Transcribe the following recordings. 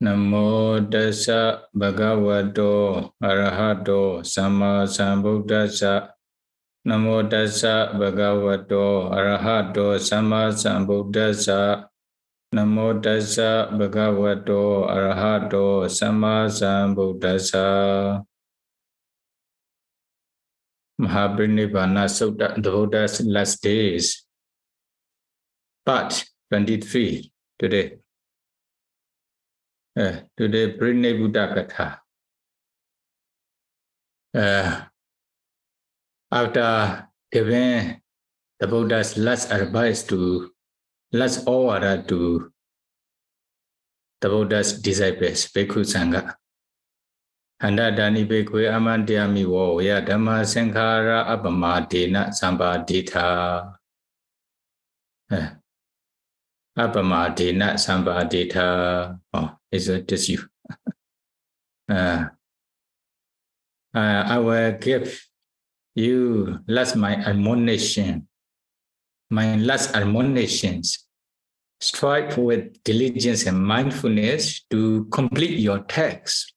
Namo Tassa Bhagavato Arahato Samma Sambuddhassa. Namo Tassa Bhagavato Arahato Samma Sambuddhassa. Namo Tassa Bhagavato Arahato Samma Sambuddhassa. Mahāparinibbāna Sutta, the Buddha's last days. Part 23 today. Today, Parinibbāna Katha. After giving the Buddha's last advice last order to the Buddha's disciples, Bhikkhu Sangha. Handa Dani Bhikkhu Amantyami Wo Ya Dhamma Sankhara Apamadena Sambadita. Apamadena Sambadita. Oh, is it just you? I will give you my last admonitions. Strive with diligence and mindfulness to complete your text.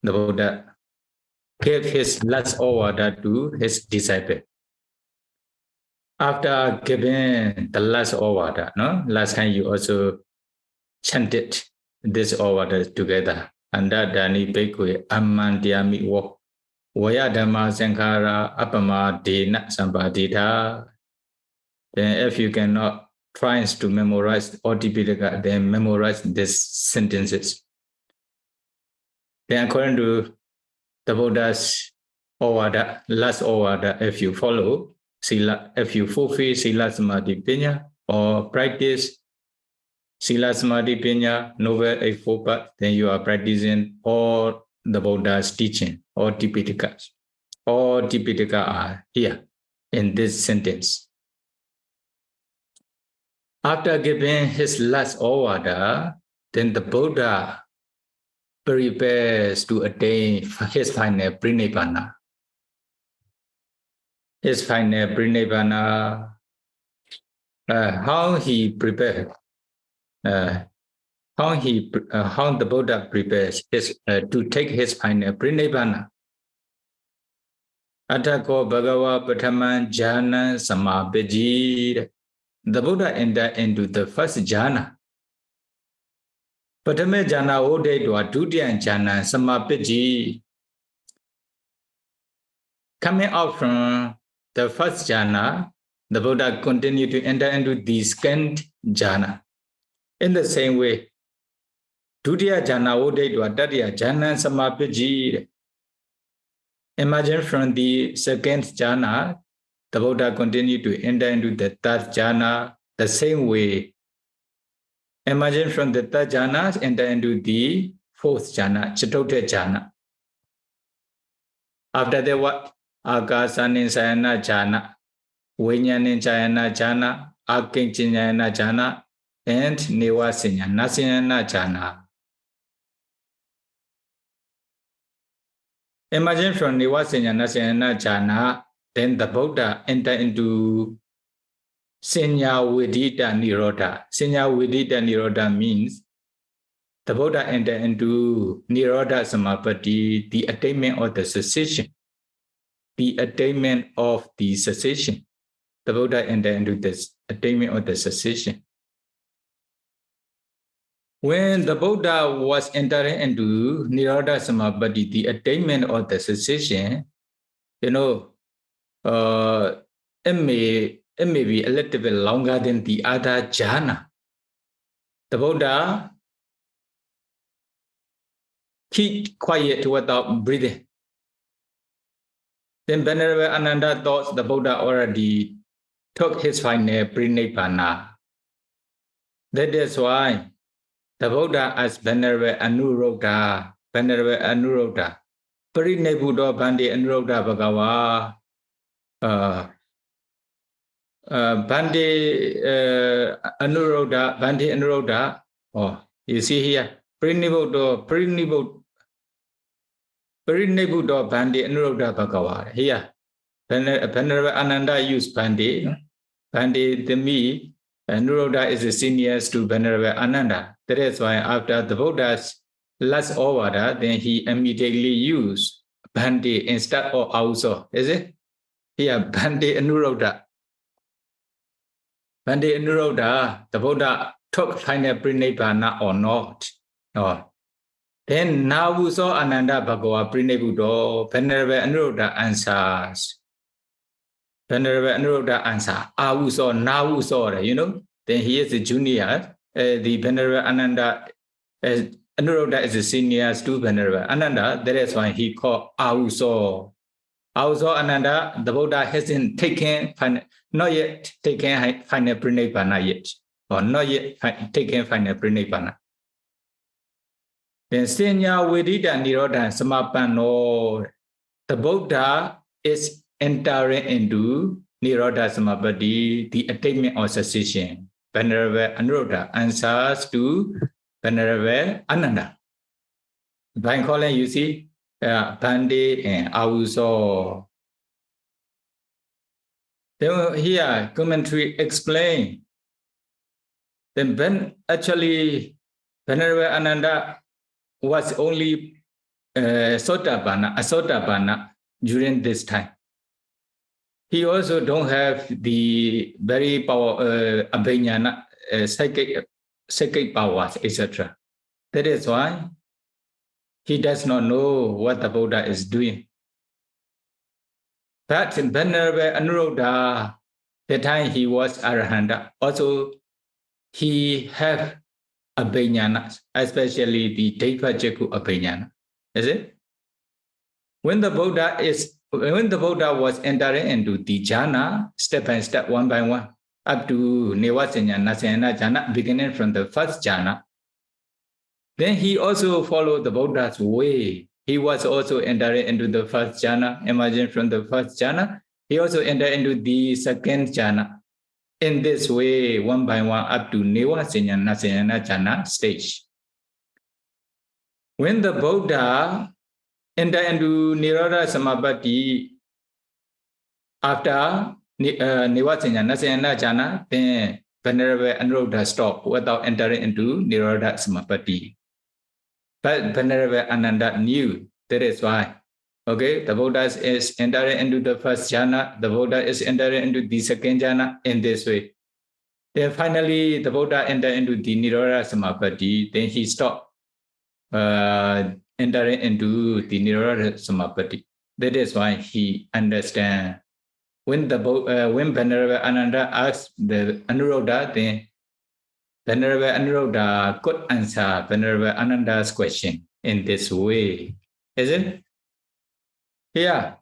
The Buddha gave his last order to his disciple. After giving the last order, last time you also chanted this order together. Anda Dani Bhikkhu Amantyami Wo Vaya Dhamma Sankhara Apamadena Sambadita. Then if you cannot try to memorize all Tipitaka, then memorize these sentences. Then according to the Buddha's order, last order, if you follow, if you fulfill Sila Samadhi Pinya or practice Sila Samadhi Pinya, Noble Eightfold Path, then you are practicing all the Buddha's teaching, all Tipitakas. All Tipitaka are here in this sentence. After giving his last order, then the Buddha prepares to attain his final Parinibbāna. His final Parinibbāna, how he prepared, how the Buddha prepares to take his final Parinibbāna. Atthako Bhagava Prathaman Jhana Samapajji. The Buddha entered into the first jhana. Pratama jhana odedwa dutiya jhana samapajji. Coming out from the first jhana, the Buddha continued to enter into the second jhana. In the same way, dutiya jhana odedwa tatiya jhana samapajji. Imagine from the second jhana, the Buddha continued to enter into the third jhana the same way. Imagine from the third jhana, enter into the fourth jhana, Chatutha jhana. After that, what? Akasanin sayana jhana, Vinyanin sayana jhana, Akinchinyana jhana, and Nivasinyana jhana. Imagine from Nivasinyana jhana, then the Buddha entered into Sinya Vidita Nirodha. Sinya Vidita Nirodha means the Buddha entered into Nirodha Samapatti, the attainment of the cessation. The attainment of the cessation. The Buddha entered into this attainment of the cessation. When the Buddha was entering into Nirodha Samapatti, the attainment of the cessation, it may be a little bit longer than the other jhana. The Buddha keep quiet without breathing. Then Venerable Ananda thought the Buddha already took his final Parinibbāna. That is why the Buddha asked Venerable Anuruddha, Parinibbuddha Bhante Anuruddha Bhagava, Bhante Anuruddha. Oh, you see here, Parinibbāna Bhante Anuruddha Bhagava. Here, Venerable Ananda used Bhante. Bhante, the me, Anuruddha is the senior to Venerable Ananda. That is why after the Buddha's last order, then he immediately used Bhante instead of also. Is it? Here, Bhante Anuruddha. Bhante Anuruddha, the Buddha took final Parinibbāna or not. No. Then now we saw Ananda Bhagava Parinibbāna, Venerable Anuruddha answers. Venerable Anuruddha answer. We saw, now we saw, you know. Then he is a junior. The Venerable Ananda, Anuruddha is a senior to Venerable Ananda. That is why he called Ahuso. Ahuso Ananda, the Buddha hasn't taken, not yet taken final Parinibbāna yet. Or not yet taken final Parinibbāna. Then Senya Vedita Nirodha Samapano, the Buddha is entering into Nirodha Samapatti, the attainment of cessation. Venerable Anuruddha answers to Venerable Ananda. By calling, you see, Bhante and Ahuso. Then here, commentary explain. Then when actually Venerable Ananda was only Sotabana during this time. He also don't have the very power abhignana, psychic powers, etc. That is why he does not know what the Buddha is doing. But Venerable Anuruddha, the time he was Arahanta, also he have abhignana, especially the Daivajaku abhignana. Is it? When the Buddha was entering into the jhana, step by step, one by one, up to Nivasanya, Nasayana jhana, beginning from the first jhana, then he also followed the Buddha's way. He was also entering into the first jhana, emerging from the first jhana. He also entered into the second jhana. In this way, one by one, up to Nivasanya, Nasayana jhana stage. When the Buddha enter into Nirodha Samapatti after Nivasanya, Nasayana jhana, then Venerable Anuruddha stopped without entering into Nirodha Samapatti. But Venerable Ananda knew, that is why. Okay, the Buddha is entering into the first jhana, the Buddha is entering into the second jhana in this way. Then finally, the Buddha entered into the Nirodha Samapatti, then he stopped entering into the Nirodha Samapatti. That is why he understands. When Venerable Ananda asked the Anuruddha, then Venerable Anuruddha could answer Venerable Ananda's question in this way. Is it? Yeah.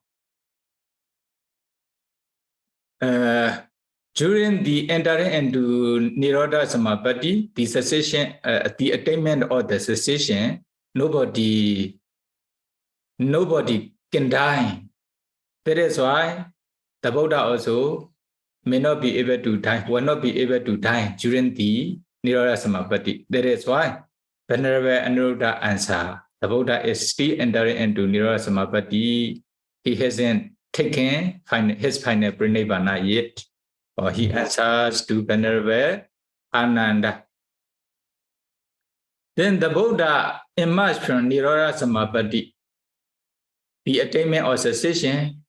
During the entering into Nirodha Samapatti, the cessation, the attainment of the cessation, nobody can die. That is why the Buddha also may not be able to die, will not be able to die during the Nirodha Samapatti. That is why Venerable Anuruddha answer, the Buddha is still entering into Nirodha Samapatti. He hasn't taken his final Parinibbāna yet. Or he answers to Venerable Ananda. Then the Buddha emerged from Nirodha Samapatti, the attainment of cessation.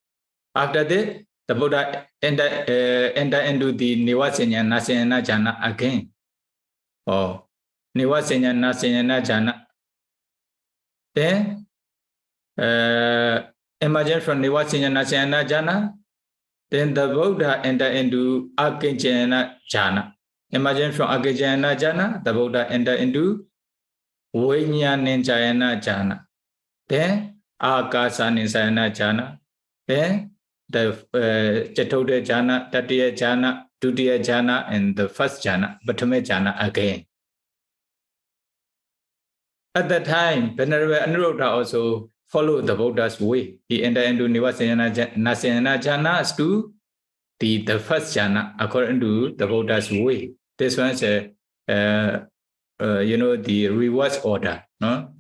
After that, the Buddha entered into the Nivasanya, Nasayana jhana again. Or Nivasanya, Nasayana jhana. Then, emerging from Nivasanya, Nasayana jhana, then the Buddha entered into Akinchayana jhana. Emerging from Akinchayana jhana, the Buddha entered into Vijñānīñcayana jhana. Then Ākāsānīñcayana jhana. Then the Chatudha jhana, Tatiya jhana, Dutiya jhana, and the first jhana, Paṭṭhama jhana again. At that time, Venerable Anuruddha also followed the Buddha's way. He entered into Nivasana Nasayana jhana to the first jhana according to the Buddha's way. This one's the reverse order, no?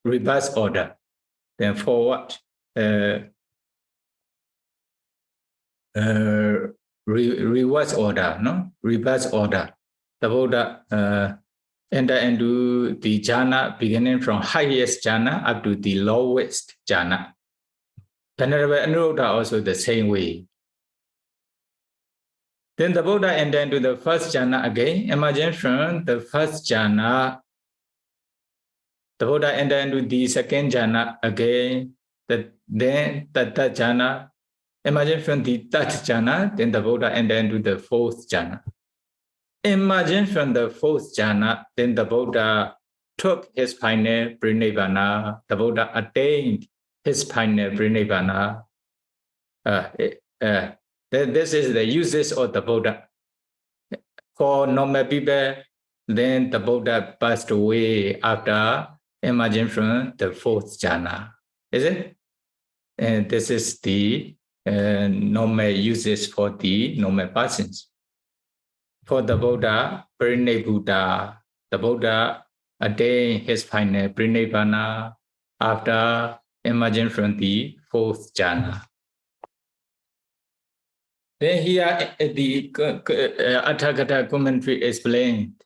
Reverse order. Then forward, reverse order, no? Reverse order. The Buddha enter into the jhana beginning from highest jhana up to the lowest jhana. Venerable Anuruddha also the same way. Then the Buddha entered into the first jhana again. Imagine from the first jhana, the Buddha entered into the second jhana again. Then the third jhana. Imagine from the third jhana, then the Buddha entered into the fourth jhana. Imagine from the fourth jhana, then the Buddha took his final Parinibbāna. The Buddha attained his final Parinibbāna. This is the uses of the Buddha. For normal people, then the Buddha passed away after emerging from the fourth jhana. Is it? And this is the normal uses for the normal persons. For the Buddha, Parinibbāna, the Buddha attained his final Parinibbāna after emerging from the fourth jhana. Then here the Athagata commentary explained.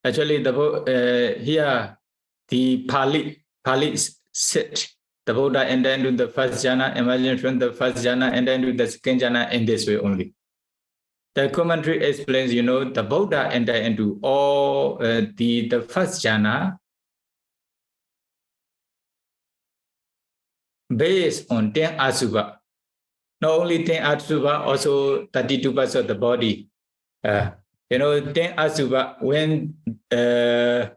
Actually, here the Pali said the Buddha entered into the first jhana, emerging from the first jhana, and then into the second jhana in this way only. The commentary explains, the Buddha entered into all the first jhana based on 10 asubha. Not only 10 asubha, also 32 parts of the body. 10 asubha, when the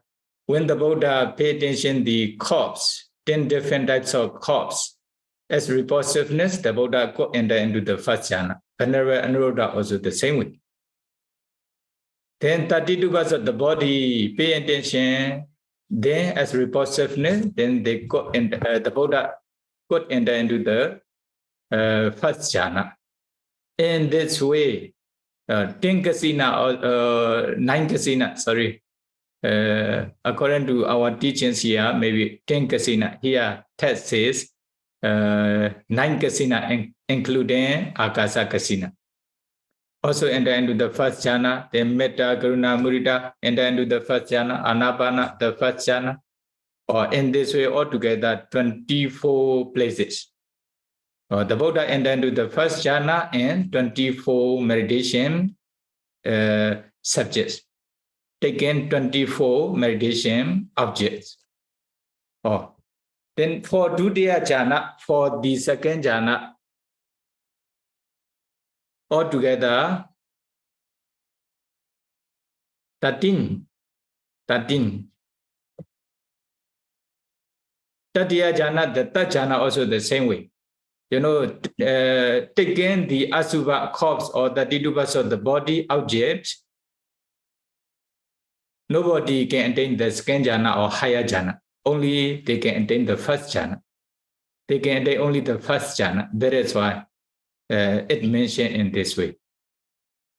Buddha paid attention to the corpse, 10 different types of corpse, as repulsiveness, the Buddha got entered into the first jhana. Venerable Anuruddha also the same way. Then 32 parts of the body, pay attention, then as repulsiveness, then they got the Buddha got entered into the first jhana. In this way, 10 kasina or 9 kasina, sorry, according to our teachings here, maybe 10 kasina. Here, text says 9 kasina, including akasa kasina. Also enter into the first jhana, then metta, karuna, mudita, enter into the first jhana, anapana, the first jhana. Or in this way, altogether 24 places. The Buddha entered into the first jhana and 24 meditation subjects. Taken 24 meditation objects. Then for Dutiya jhana, for the second jhana, altogether 13. Tatiya jhana, the third jhana also the same way. Taking the asubha corpse or the 32 parts of the body object, nobody can attain the second jhana or higher jhana. Only they can attain the first jhana. They can attain only the first jhana. That is why it mentioned in this way.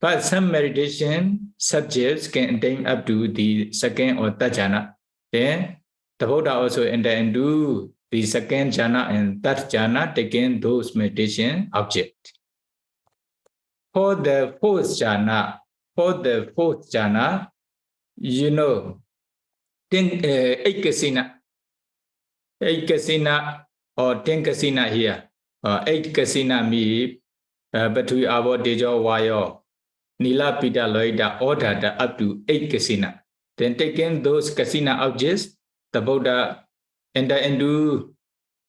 But some meditation subjects can attain up to the second or third jhana. Then the Buddha also entered into the second jhana and third jhana, taking those meditation objects. For the fourth jhana, 8 kasina. 8 kasina or 10 kasina here. 8 kasina means Batui Avo Dejo Vayo, Nila Pita Loida ordered up to 8 kasina. Then taking those kasina objects, the Buddha entered into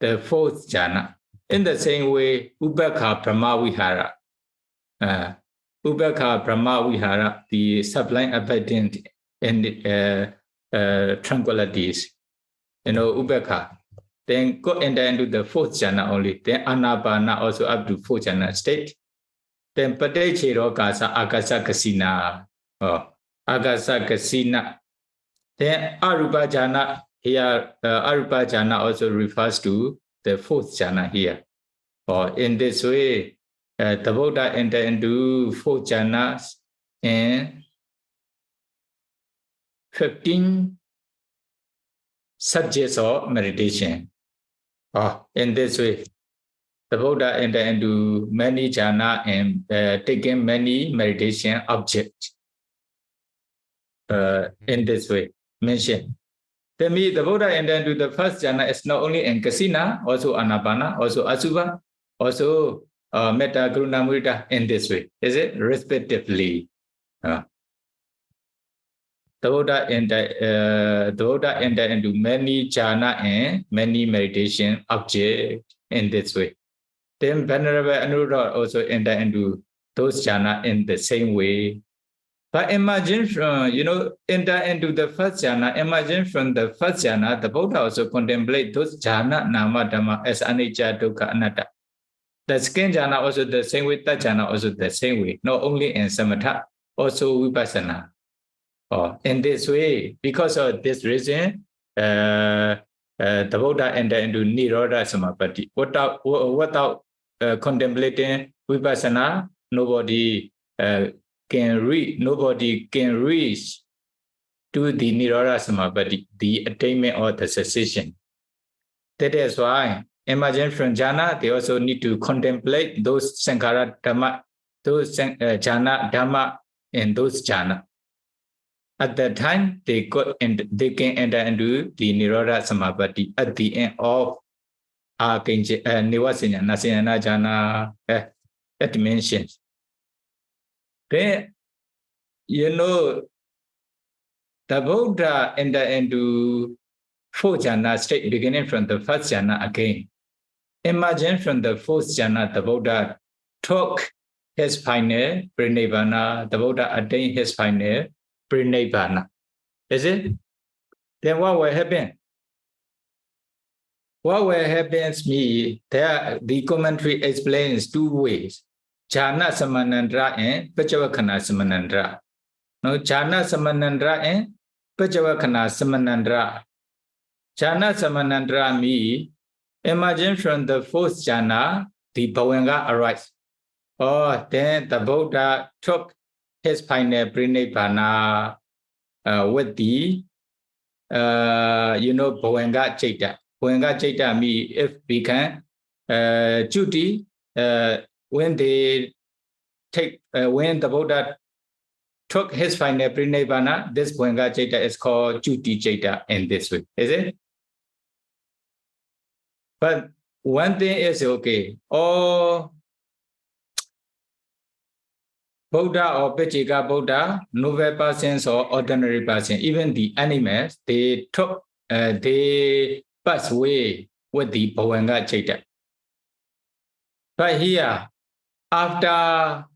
the fourth jhana. In the same way, Ubekha Brahmavihara. Ubekha Brahmavihara, the sublime abiding and tranquilities. Ubekha. Then go enter into the fourth jhana only. Then Anapana also up to fourth jhana state. Then Padechero Kasa Akasa Kasina. Akasa Kasina. Then Arupa jhana. Here, Arupa jhana also refers to the fourth jhana here. In this way, the Buddha entered into fourth jhanas and 15 subjects of meditation. In this way, the Buddha entered into many jhana and taken many meditation objects. In this way. mentioned. That means the Buddha entered into the first jhana is not only in Kasina, also Anapana, also Asubha, also Metta, Karuna, Mudita in this way. Is it? Respectively. The Buddha entered into many jhana and many meditation objects in this way. Then Venerable Anuruddha also entered into those jhana in the same way. But imagine from, enter into the first jhana, imagine from the first jhana, the Buddha also contemplate those jhana, nama, dhamma as anicca, dukkha, anatta. The second jhana also the same way, third jhana also the same way, not only in samatha, also vipassana. In this way, because of this reason, the Buddha entered into Nirodha Samapatti. Without contemplating vipassana, nobody can reach to the Nirodha Samapatti, the attainment or the cessation. That is why, imagine from jhana, they also need to contemplate those sankhara dhamma, those jhana dhamma in those jhana. At that time, they can enter into the Nirodha Samapatti at the end of Nivasanya, Nasyana jhana, that dimensions. Then, the Buddha entered into fourth jhana state beginning from the first jhana again. Imagine from the fourth jhana, the Buddha took his final Parinibbāna, the Buddha attained his final Parinibbāna. Is it? Then what will happen? What will happen to me? The commentary explains two ways. Jhana Samanandra and Pachavakkhana Samanandra. No, Jhana Samanandra and Pachavakkhana Samanandra. Jhana Samanandra means, imagine from the fourth jhana, the bhavanga arises. Then the Buddha took his final Parinibbāna with the, bhavanga citta. Bhavanga citta means if we can, Juti, when the Buddha took his final Parinibbāna, this bhavanga citta is called Juti citta in this way. Is it? But one thing is okay. All Buddha or Pachika Buddha, noble persons or ordinary persons, even the animals, they pass away with the bhavanga citta. But here, after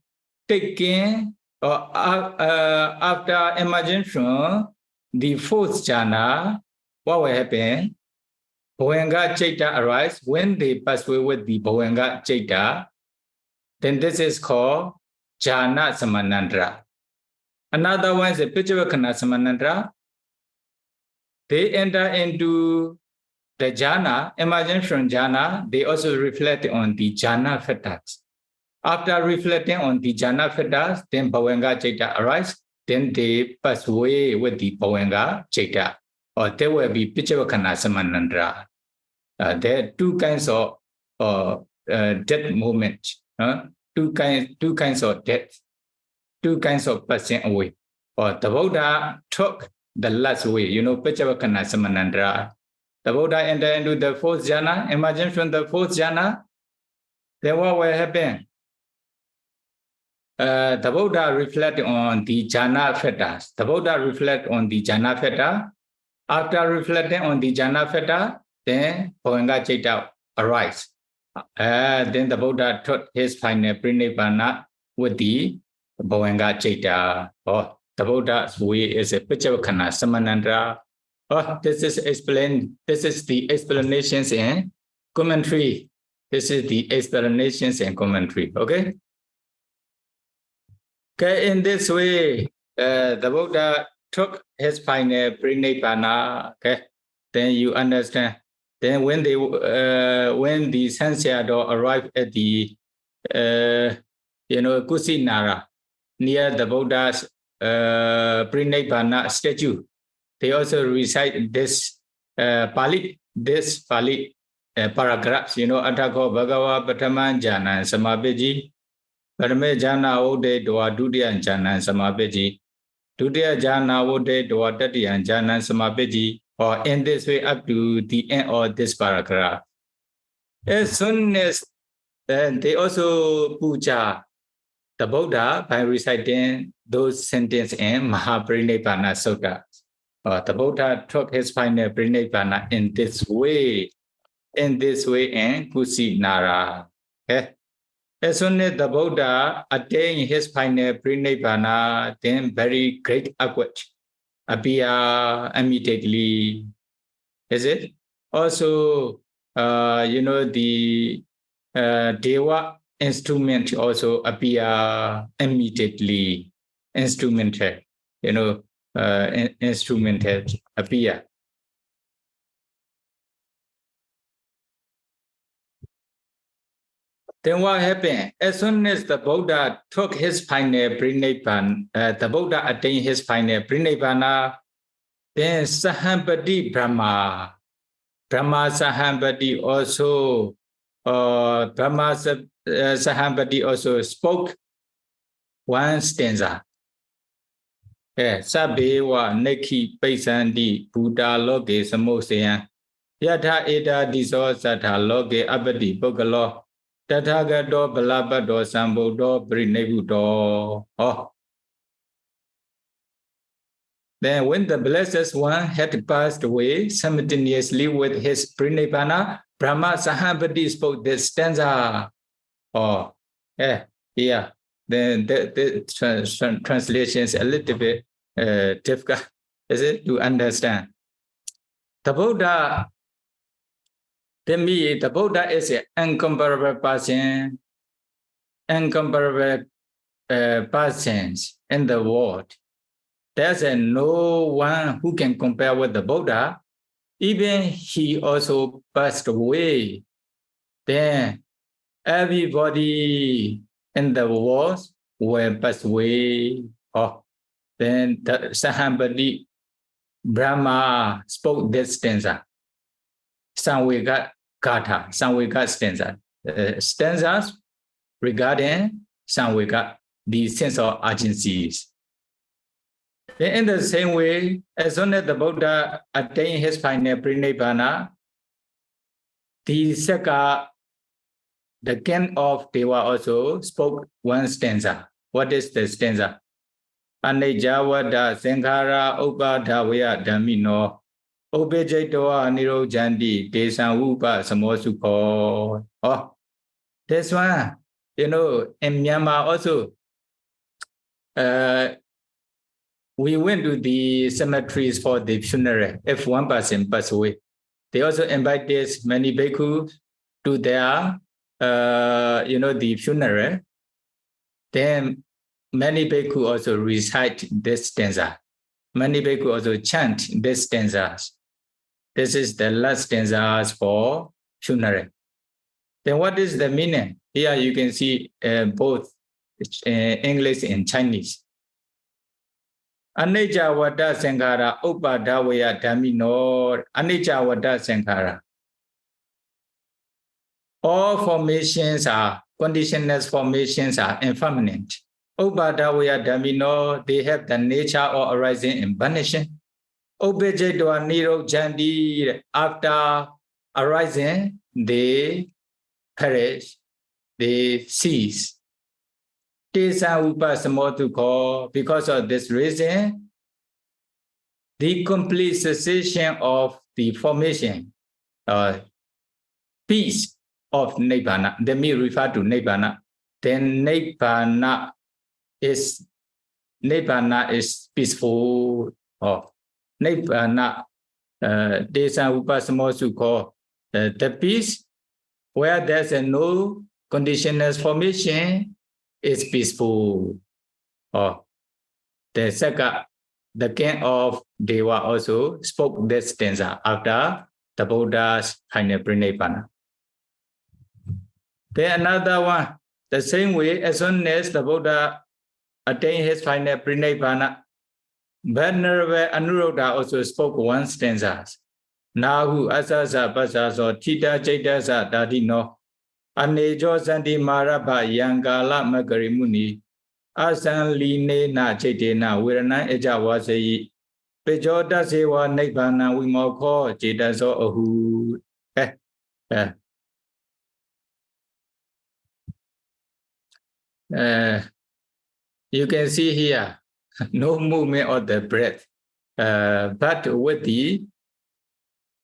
taking or after emerging from the fourth jhana, what will happen? Bhavanga citta arises. When they pass away with the bhavanga citta, then this is called jhana samanandra. Another one is the Pachavakkhana samanandra. They enter into the jhana, emerging from jhana, they also reflect on the jhana factors. After reflecting on the jhana factors, then bhavanga citta arises. Then they pass away with the bhavanga citta, or there will be Pachavakkhana samanandra. There are two kinds of death movement. Two kinds of death, two kinds of passing away. Or the Buddha took the last way, Pachavakkhana samanandra. The Buddha entered into the fourth jhana, emerging from the fourth jhana. Then what will happen? The Buddha reflect on the jhana factors. The Buddha reflect on the jhana factor. After reflecting on the jhana factor, then bhavanga citta arises. Then the Buddha took his final Parinibbāna with the bhavanga citta. The Buddha's way is a Pachavakkhana samanandra. This is explained. This is the explanations and commentary. This is the explanations and commentary. Okay. Okay. In this way, the Buddha took his final Parinibbāna. Okay. Then you understand. Then when the Sansyado arrived at the Kusinara, near the Buddha's Parinibbāna statue, they also recite this Pali paragraphs. Atthako Bhagava Pataman Jana Samapeji, Parame Jana Ode Dwa Dudya Jana Samapeji, Dutiya jhana vote dwa tatiya jhana samapiti, or in this way up to the end of this paragraph. As soon as they also puja the Buddha by reciting those sentences in Mahāparinibbāna Sutta. The Buddha took his final Parinibbāna in this way, and Kusinara. Okay? As soon as the Buddha attained his final Parinibbāna, then very great upward appear immediately. Is it? Also, the Deva instrument also appear immediately. Instrumental, instrumental appear. Then what happened? As soon as the Buddha took his final Parinibbāna, the Buddha attained his final Parinibbāna, then Sahambati Brahma Sahambati also, Sahambati also spoke one stanza. Sabewa neki paisandi Buddha loge samosayan Yatha eda diso satha loge abadi bogalo Tathagato balabado sambuddho prinebhuddho. Then when the Blessed One had passed away simultaneously with his Parinibbāna, Brahma Sahambati spoke this stanza. Then the translation is a little bit difficult, is it, to understand. The Buddha is an incomparable person, persons in the world. There's no one who can compare with the Buddha. Even he also passed away. Then everybody in the world will pass away. Then the Sahambati Brahma spoke this stanza. Samvega stanza. Stanzas regarding Samvega, the sense of urgencies. Then in the same way, as soon as the Buddha attained his final Parinibbāna, the king of Deva also spoke one stanza. What is the stanza? Anejjavada sankhara upadhavaya dhammino Obejaytoa nirojandi desan upa samosukho. This one, in Myanmar also, we went to the cemeteries for the funeral. If one person passed away, they also invited many bhikkhus to their, the funeral. Then many bhikkhus also recite this stanza. Many bhikkhus also chant this stanzas. This is the last stanzas for funeral. Then what is the meaning? Here you can see both English and Chinese. Anicca vada sankhara upadhavaya dhammino. Anicca vada sankhara. All formations are, conditionless formations are impermanent. Upadhavaya dhammino, they have the nature of arising and vanishing. Obejaytoa nirojjandi, after arising, they perish, they cease. Tesa upa samosukho, because of this reason, the complete cessation of the formation, peace of Nibbana, they may refer to Nibbana, then Nibbana is peaceful. Nibbana, Tesa upa samosukho, the peace where there's no conditionless formation is peaceful. The king of Deva also spoke this stanza after the Buddha's final Parinibbāna. Then another one, the same way, as soon as the Buddha attained his final Parinibbāna, Venerable Anuruddha also spoke one stanza. Nahu asasa pasaso tita chaitasa dadino Anejo santi marabha yankala magarimuni Asan line na chitena virana eja wasayi. Pejota sewa nibbana vimokho chitaso ahu. You can see here, no movement of the breath, but with the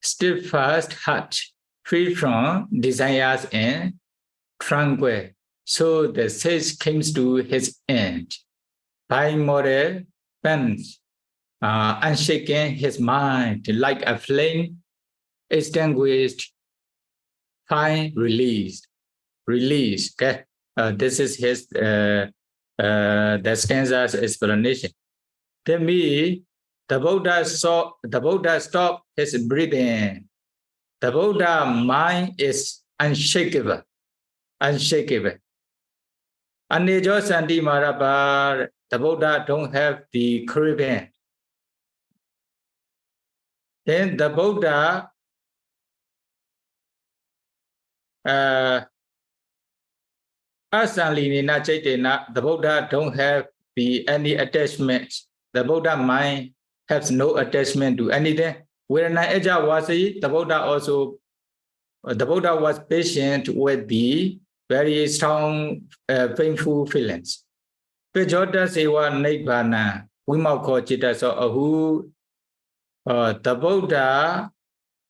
steadfast heart, free from desires and tranquil. So the sage comes to his end. By moral pens, unshaken his mind like a flame extinguished, fine released. Okay, this is his the stanza's explanation. To me, the Buddha stopped his breathing. The Buddha mind is unshakable. Anejo Santi Maraba, the Buddha don't have the craving. Then the Buddha Asanlinina Chaitena, the Buddha don't have any attachment. The Buddha mind has no attachment to anything. Virana Eja Wasi, the Buddha was patient with the very strong, painful feelings. Pejota Sewa Nibbāna, Vimokho Chitaso Ahu, the Buddha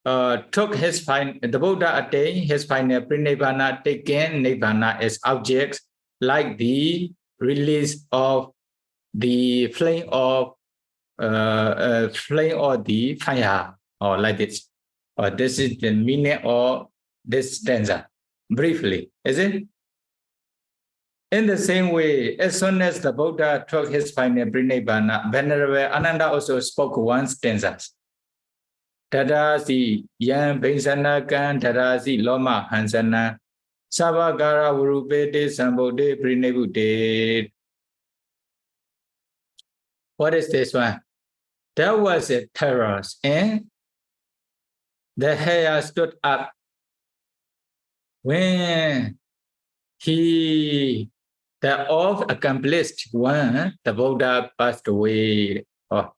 the Buddha attained his final Parinibbāna, taking Nibbāna as objects, like the release of the flame of the fire, or like this. This is the meaning of this stanza, briefly, is it? In the same way, as soon as the Buddha took his final Parinibbāna, Venerable Ananda also spoke one stanza. Tadasi Yan Bhinsana Kan Tadasi Loma Hansana Sabagara Urupete Sambodhe Parinibbute. What is this one? There was a terrace and the hair stood up when the oft-accomplished one, the Buddha passed away.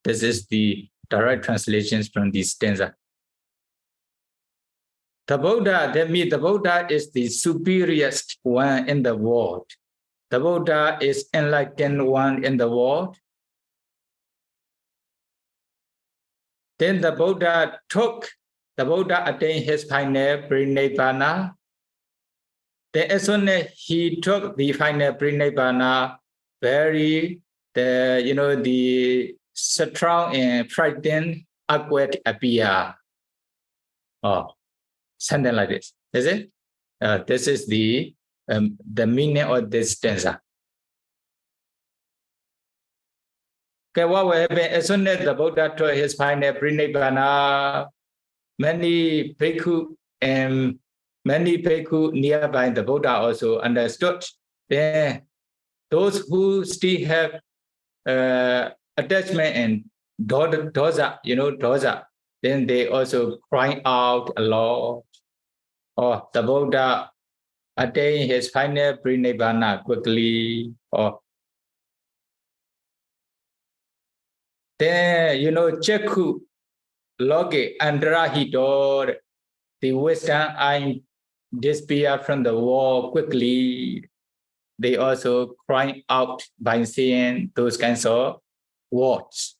This is the direct translations from this stanza. The Buddha, that means the Buddha is the superiorest one in the world. The Buddha is enlightened one in the world. Then the Buddha attained his final Parinibbāna. Then as soon as he took the final Parinibbāna, the strong and frightened awkward appear. Something like this. Is it? This is the meaning of this stanza. Okay, what will happen as soon as the Buddha took his final Parinibbāna? Many bhikkhu nearby the Buddha also understood. Then those who still have attachment and dosa, then they also crying out a lot. The Buddha attained his final Parinibbāna quickly. Then, Chekhu, Loge, Andrahito, the wisdom eye disappear from the wall quickly. They also crying out by saying those kinds of words.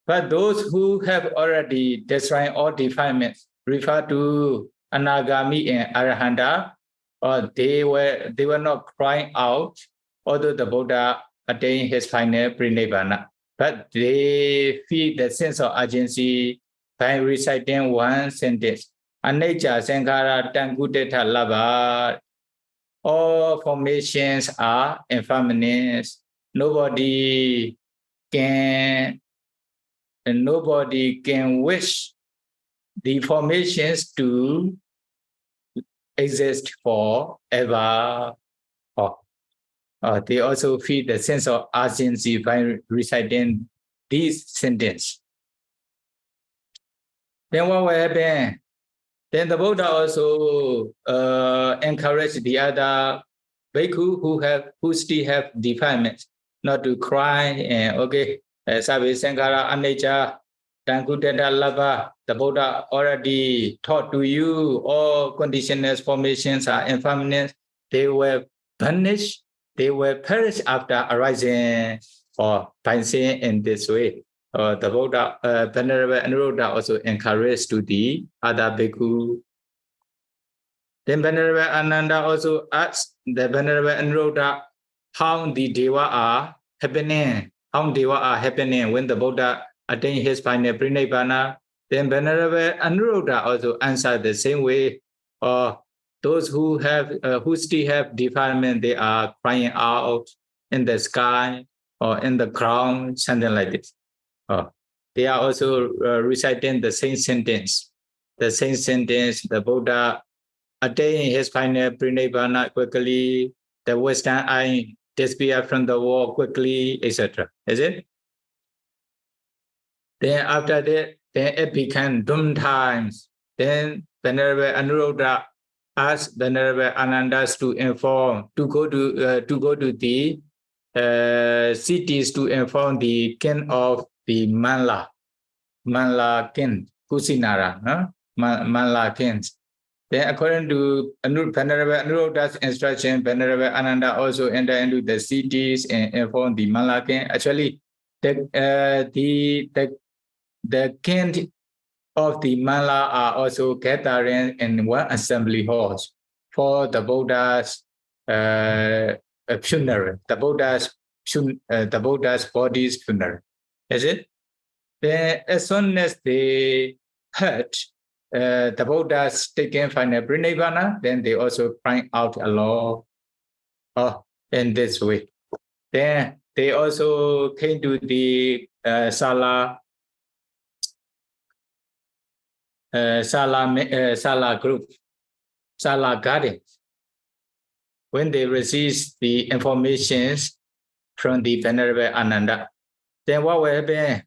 But those who have already destroyed all defilements refer to Anagami and Arahanta, or they were not crying out, although the Buddha attained his final Parinibbāna. But they feel the sense of urgency by reciting one sentence. Anicca Sankhara Tankuteta Laba. All formations are impermanent. Nobody can wish the formations to exist forever. They also feel the sense of urgency by reciting this sentence. Then what will happen? Then the Buddha also encouraged the other bhikkhu who still have defilements, not to cry and okay, Sabi Sankara Anicca, Tankuteta Lava, the Buddha already taught to you all conditional formations are impermanent. They were punished, they were perished after arising or by saying in this way. The Buddha, Venerable Anuruddha also encouraged to the other bhikkhu. Then Venerable Ananda also asked the Venerable Anuruddha how the Deva are happening, how Deva are happening when the Buddha attained his final Parinibbāna. Then Venerable Anuruddha also answered the same way. Those who still have defilement, they are crying out in the sky or in the ground, something like this. They are also reciting the same sentence. The same sentence, the Buddha attain his final Parinibbāna quickly, the Western eye disappear from the world quickly, etc. Is it? Then after that, then it became doom times. Then Venerable Anuruddha asked Venerable Anandas to inform, to go to the cities to inform the king of the Manla king, Kusinara, Manla kings. Then according to Venerable Anuruddha's instruction, Venerable Ananda also entered into the cities and informed the Manla king. Actually, the king of the Manla are also gathering in one assembly hall for the Buddha's funeral, the Buddha's body's funeral. Is it? Then as soon as they heard the Buddha's taken final Parinibbāna, then they also crying out aloud in this way. Then they also came to the Sala group, Sala garden. When they received the information from the Venerable Ananda, then what will happen?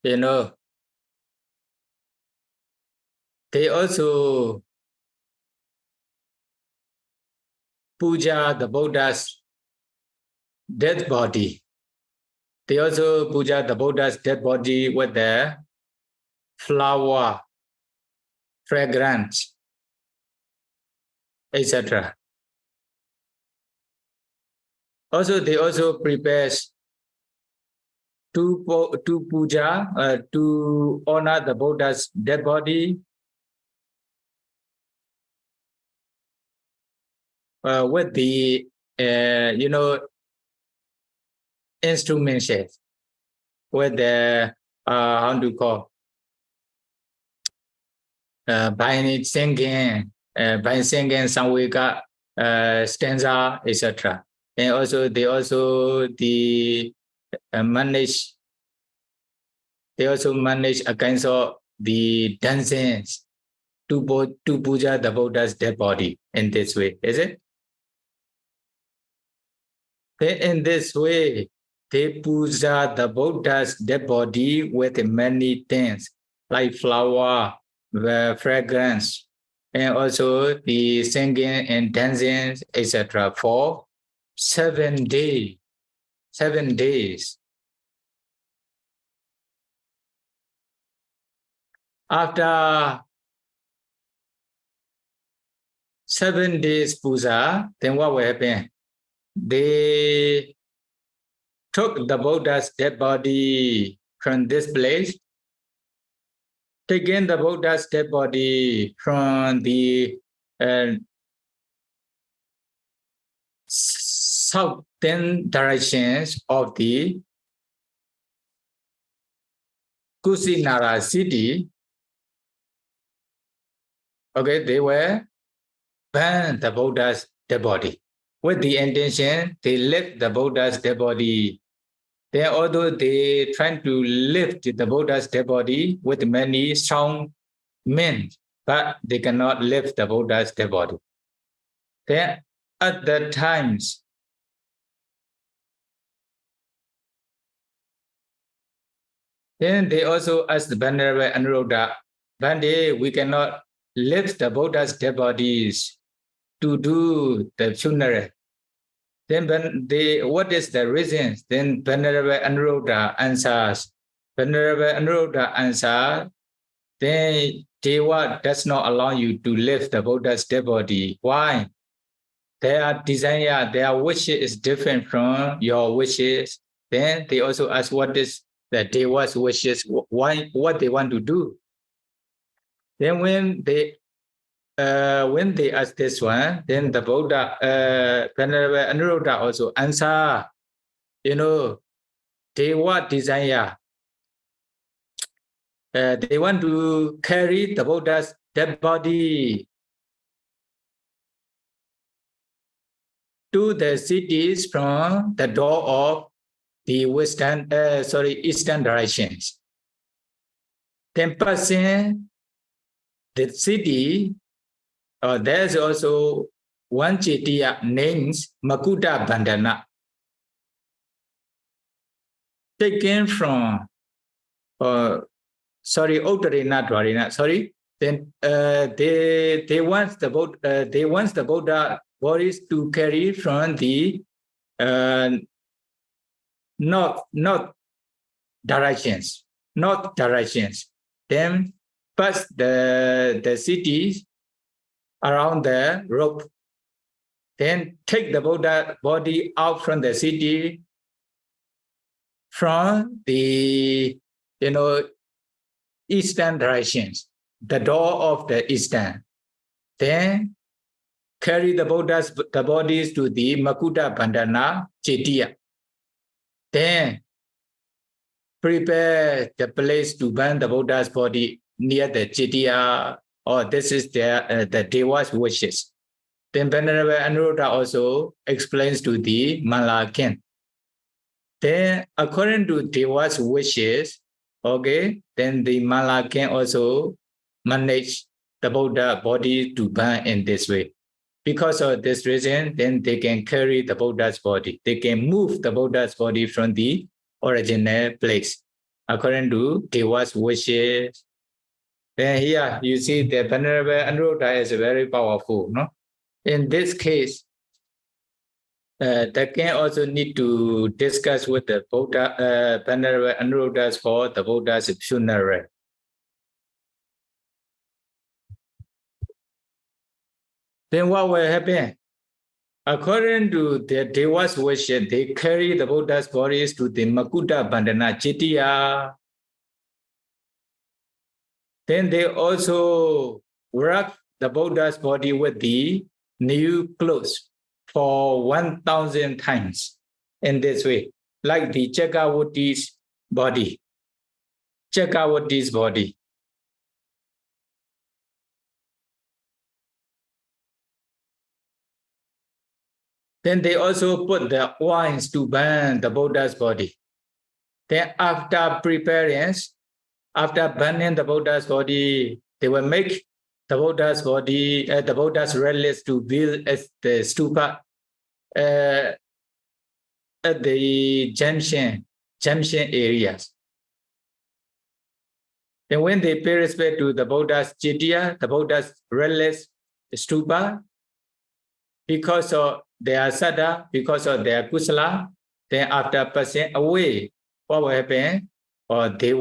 You know, they also puja the Buddha's dead body. They also puja the Buddha's dead body with the flower, fragrance, etc. Also, they also prepare to puja, to honor the Buddha's dead body with the, instruments, with the, how do you call, by singing Samvega, stanza, etc. And also, they also manage a kinds of the dancings to puja the Buddha's dead body in this way, is it? Then in this way, they puja the Buddha's dead body with many things like flower, fragrance, and also the singing and dancing, etc. for 7 days. 7 days. After 7 days puja, then what will happen? They took the Buddha's dead body from this place, taking the Buddha's dead body from the southern directions of the Kusinara city. Okay, they were burn the Buddha's dead body. With the intention, they lift the Buddha's dead body. Then, although they trying to lift the Buddha's dead body with many strong men, but they cannot lift the Buddha's dead body. Then, at that times, Then they also asked the Venerable Anuruddha, Bhante, we cannot lift the Buddha's dead bodies to do the funeral. Then when what is the reason? Then Venerable Anuruddha answers. Venerable Anuruddha answers, then Deva does not allow you to lift the Buddha's dead body. Why? Their desire, their wish is different from your wishes. Then they also ask what is the Deva's wishes, what they want to do. Then when they ask this one, then the Buddha, Venerable Anuruddha also answer, Deva desire. They want to carry the Buddha's dead body to the cities from the door of the eastern directions. Then passing the city, there's also one Chetiya named Makuta Bandhana, taken from, Uttarina Dwarina, then they want the Buddha bodies to carry from the north directions. Then pass the cities around the rope. Then take the Buddha body out from the city from the eastern directions, the door of the eastern. Then carry the bodies to the Makuta Bandhana Chetiya. Then prepare the place to burn the Buddha's body near the Chetiya, or this is the Deva's wishes. Then Venerable Anuruddha also explains to the Malakan. Then according to Deva's wishes, then the Malakan also manage the Buddha body to burn in this way. Because of this reason, then they can carry the Buddha's body. They can move the Buddha's body from the original place, according to Deva's wishes. Then here you see the Venerable Anuruddha is very powerful. No? In this case, the king also need to discuss with the Buddha, Venerable Anuruddha for the Buddha's funeral. Then what will happen? According to the Deva's wish, they carry the Buddha's bodies to the Makuta Bandhana Chetiya. Then they also wrap the Buddha's body with the new clothes for 1,000 times in this way, like the Chakravarti's body. Then they also put the wines to burn the Buddha's body. Then after burning the Buddha's body, they will make the Buddha's body, the Buddha's relics to build as the stupa at the junction areas. Then when they pay respect to the Buddha's Chetiya, the Buddha's relics stupa, because of their saddha, because of their kusala, then after passing away, what will happen? Or they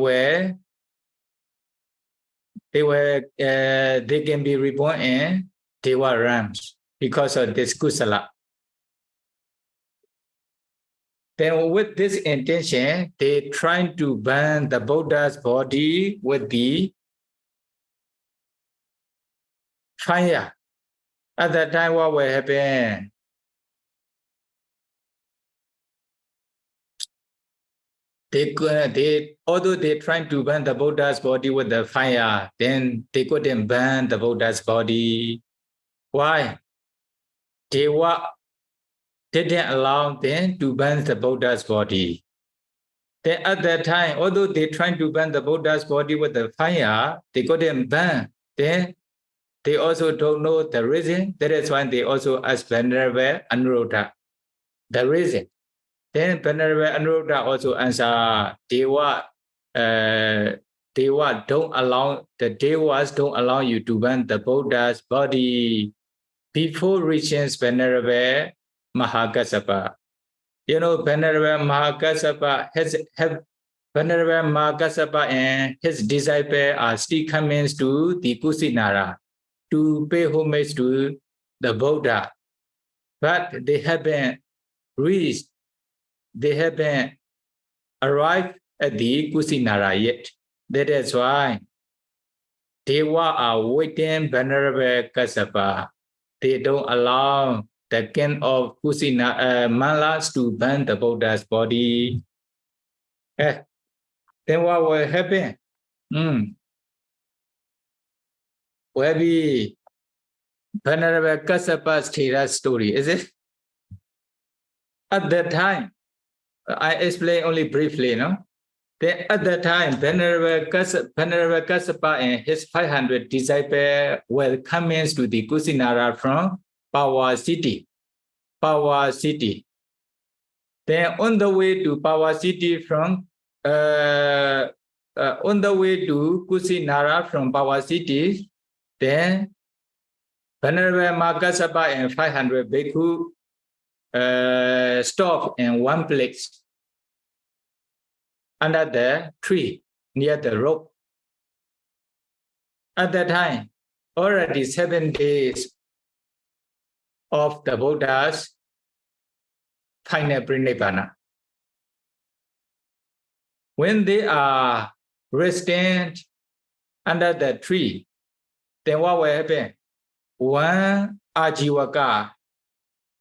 can be reborn in Deva realms because of this kusala. Then with this intention, they trying to burn the Buddha's body with the fire. At that time, what will happen? Although they trying to burn the Buddha's body with the fire, then they couldn't burn the Buddha's body. Why? Deva didn't allow them to burn the Buddha's body. Then at that time, although they trying to burn the Buddha's body with the fire, they couldn't burn. Then they also don't know the reason. That is why they also ask Venerable Anuruddha the reason. Then Venerable Anuruddha also answer, Deva Devas don't allow you to burn the Buddha's body before reaching Venerable Mahākassapa. You know, Venerable Mahākassapa Venerable Mahākassapa and his disciple are still coming to the Kusinara to pay homage to the Buddha, but they haven't arrived at the Kusinara yet. That is why Deva are waiting Venerable Kassapa. They don't allow the king of Malas to burn the Buddha's body. Then what will happen? Will be Venerable Kassapa's story, is it? At that time, I explain only briefly, no? Then at that time, Venerable Kassapa and his 500 disciples were coming to the Kusinara from Pawa city. Then on the way to Pawa city on the way to Kusinara from Pawa city, then Venerable Mahākassapa and 500 bhikkhu stopped in one place under the tree near the rope. At that time, already 7 days of the Buddha's final Parinibbāna. When they are resting under the tree, then what will happen? One Ajivaka,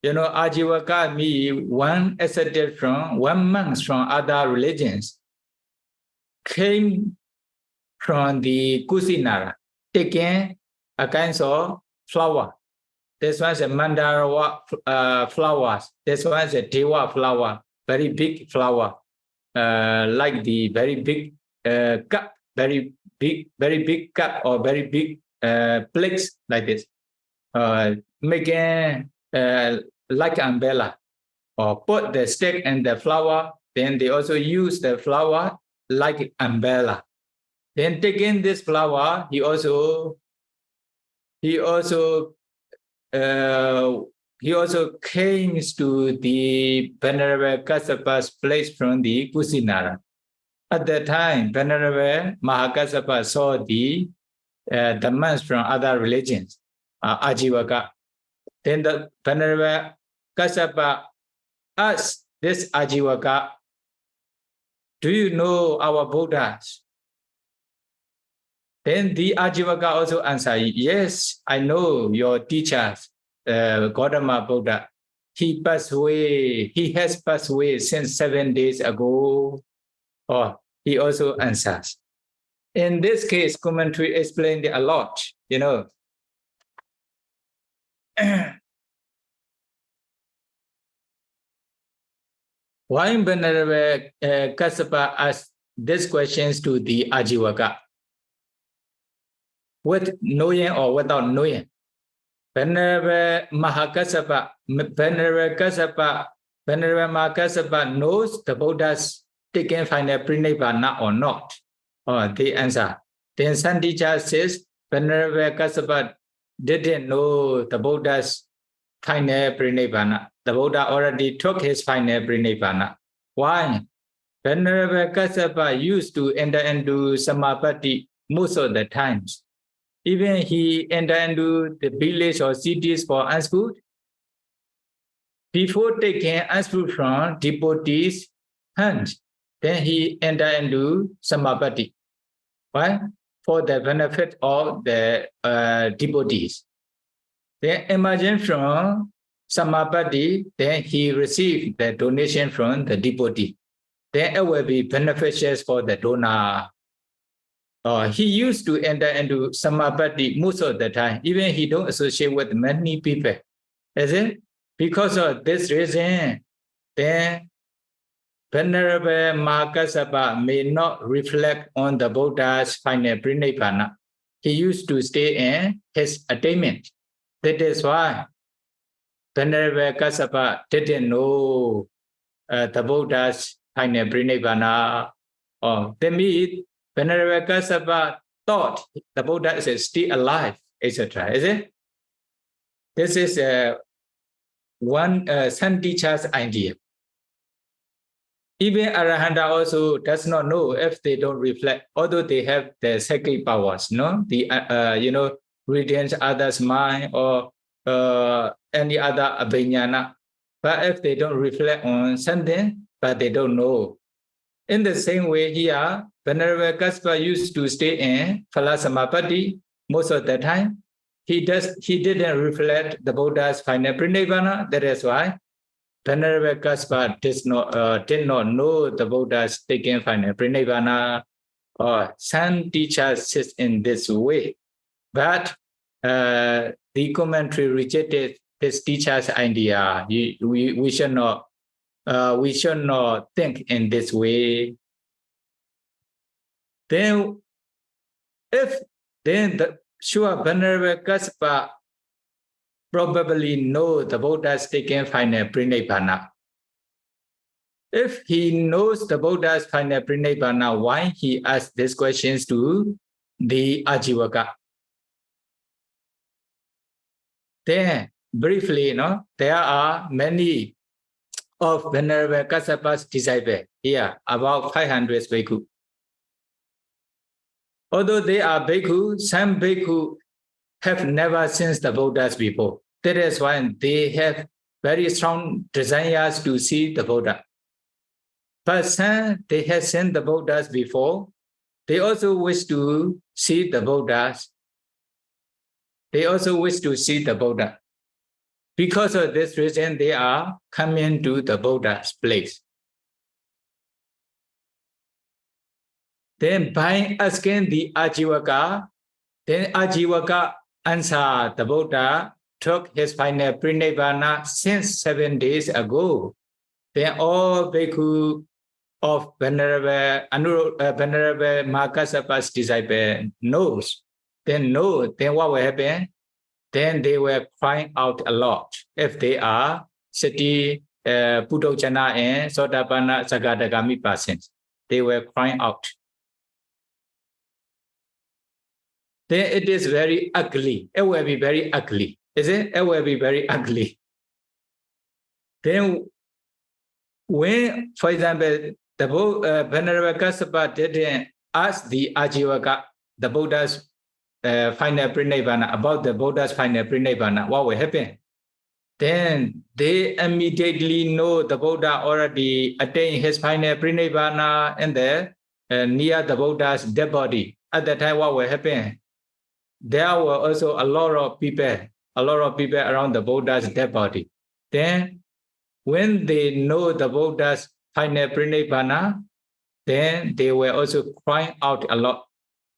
you know, Ajivaka means one ascetic from one monk from other religions, came from the Kusinara, taking a kind of flower. This one is a mandara flowers. This one is a Deva flower, very big flower, like the very big cup, very big cup or very big plates like this, making like umbrella, or put the stick and the flower. Then they also use the flower like umbrella. Then taking this flower, he also came to the Venerable Kassapa's place from the Kusinara. At that time, Venerable Mahākassapa saw the monks from other religions, Ajivaka. Then the Venerable Kassapa asked this Ajivaka, "Do you know our Buddhas?" Then the Ajivaka also answered, "Yes, I know your teachers, Gautama Buddha. He has passed away since 7 days ago." Or he also answers. In this case, commentary explained a lot, you know. Why Venerable Kassapa asked these questions to the Ajivaka? With knowing or without knowing? Venerable Mahākassapa knows the Buddha's taken final Parinibbāna or not? Or they answer. Then Sandija says, Venerable Kassapa didn't know the Buddha's final Parinibbāna. The Buddha already took his final Parinibbāna. Why? Venerable Kassapa used to enter into Samapatti most of the times. Even he entered into the village or cities for unschooled. Before taking unschooled from devotees' hands, then he entered into Samapatti. Why? For the benefit of the devotees. Then emerging from Samapatti, then he received the donation from the devotee. Then it will be beneficial for the donor. He used to enter into Samapatti most of the time. Even he don't associate with many people. Is it? Because of this reason, then Venerable Mahākassapa may not reflect on the Buddha's final Parinibbāna. He used to stay in his attainment. That is why Venerable Kassapa didn't know the Buddha's final Parinibbāna, Oh, that means Venerable Kassapa thought the Buddha is still alive, etc. Is it? This is one some teacher's idea. Even Arahanta also does not know if they don't reflect, although they have the psychic powers, no? The reading others' mind or any other abhignana. But if they don't reflect on something, but they don't know. In the same way here, Venerable Kassapa used to stay in Phala Samapatti most of the time. He didn't reflect the Buddha's final Pranidhana. That is why Venerable Kassapa did not know the Buddha's taking final Pranidhana. Or some teachers sit in this way, but the commentary rejected this teacher's idea. We should not think in this way. Then, sure, Venerable Kassapa probably know the Buddha's taking final Pranidhana. If he knows the Buddha's final Pranidhana, why he asked these questions to the Ajivaka? Then, briefly, there are many of Venerable Kassapa's disciples here, about 500 bhikkhu. Although they are bhikkhu, some bhikkhu have never seen the Buddhas before. That is why they have very strong desires to see the Buddha. But some, they have seen the Buddhas before. They also wish to see the Buddhas. They also wish to see the Buddha. Because of this reason, they are coming to the Buddha's place. Then by asking the Ajivaka, then Ajivaka answered the Buddha took his final Pranidhana since 7 days ago. Then all bhikkhu of Venerable Mahākassapa's disciple knows. Then what will happen? Then they will crying out a lot. If they are Sati, Puddhocana and Sotapanna Sagadagami persons, they will crying out. Then it is very ugly. It will be very ugly. Is it? It will be very ugly. Then when, for example, the Venerable Kassapa didn't ask the Ajivaka, the Buddha's final Pranidhana, about the Buddha's final Pranidhana, what will happen? Then they immediately know the Buddha already attained his final Pranidhana and near the Buddha's dead body. At that time, what will happen? There were also a lot of people around the Buddha's dead body. Then when they know the Buddha's final Pranidhana, then they were also crying out a lot.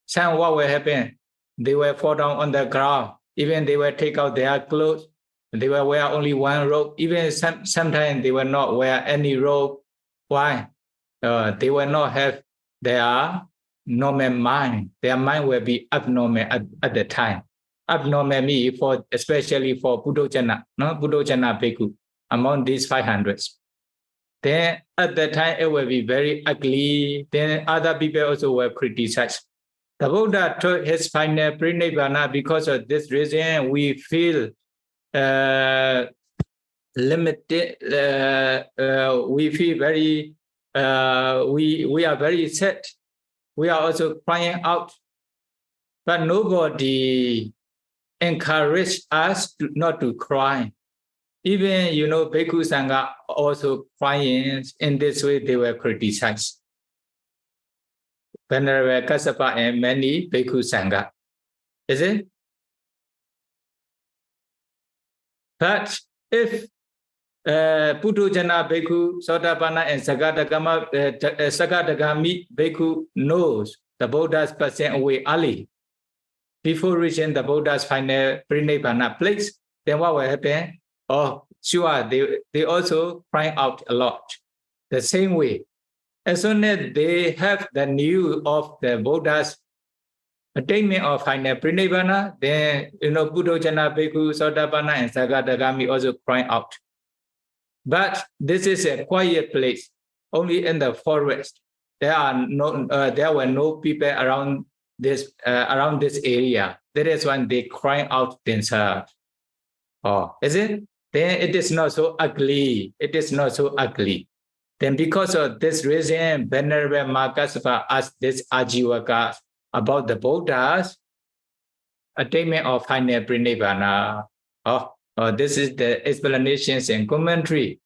Some what will happen? They will fall down on the ground. Even they will take out their clothes. They will wear only one robe. Even sometimes they will not wear any robe. Why? They will not have their normal mind. Their mind will be abnormal at the time. Abnormal means especially for Puddhocana, Puddhocana bhikkhu, among these 500. Then at that time it will be very ugly. Then other people also will criticize. The Buddha took his final Pranidhana. Because of this reason, we feel limited. We feel very. We are very sad. We are also crying out, but nobody encouraged us not to cry. Even Bhikkhu Sangha also crying. In this way, they were criticized. Venerable Kassapa and many Bhikkhu Sangha. Is it? But if Puddhocana Bhikkhu, Sotapanna and Sagadagami Bhikkhu knows the Buddha's passing away early, before reaching the Buddha's final Pranidhana place, then what will happen? Oh, sure, they also cry out a lot. The same way, as soon as they have the news of the Buddha's attainment of final Pranidhana, then Puddhocana Bhikkhu, Sotapanna and Sagadagami also cry out. But this is a quiet place, only in the forest. there were no people around this area. That is when they cry out themselves. Oh, is it? Then it is not so ugly. It is not so ugly. Then because of this reason, Venerable Mahākassapa asked this Ajivaka about the Buddha's attainment of final Parinibbāna. This is the explanations and commentary.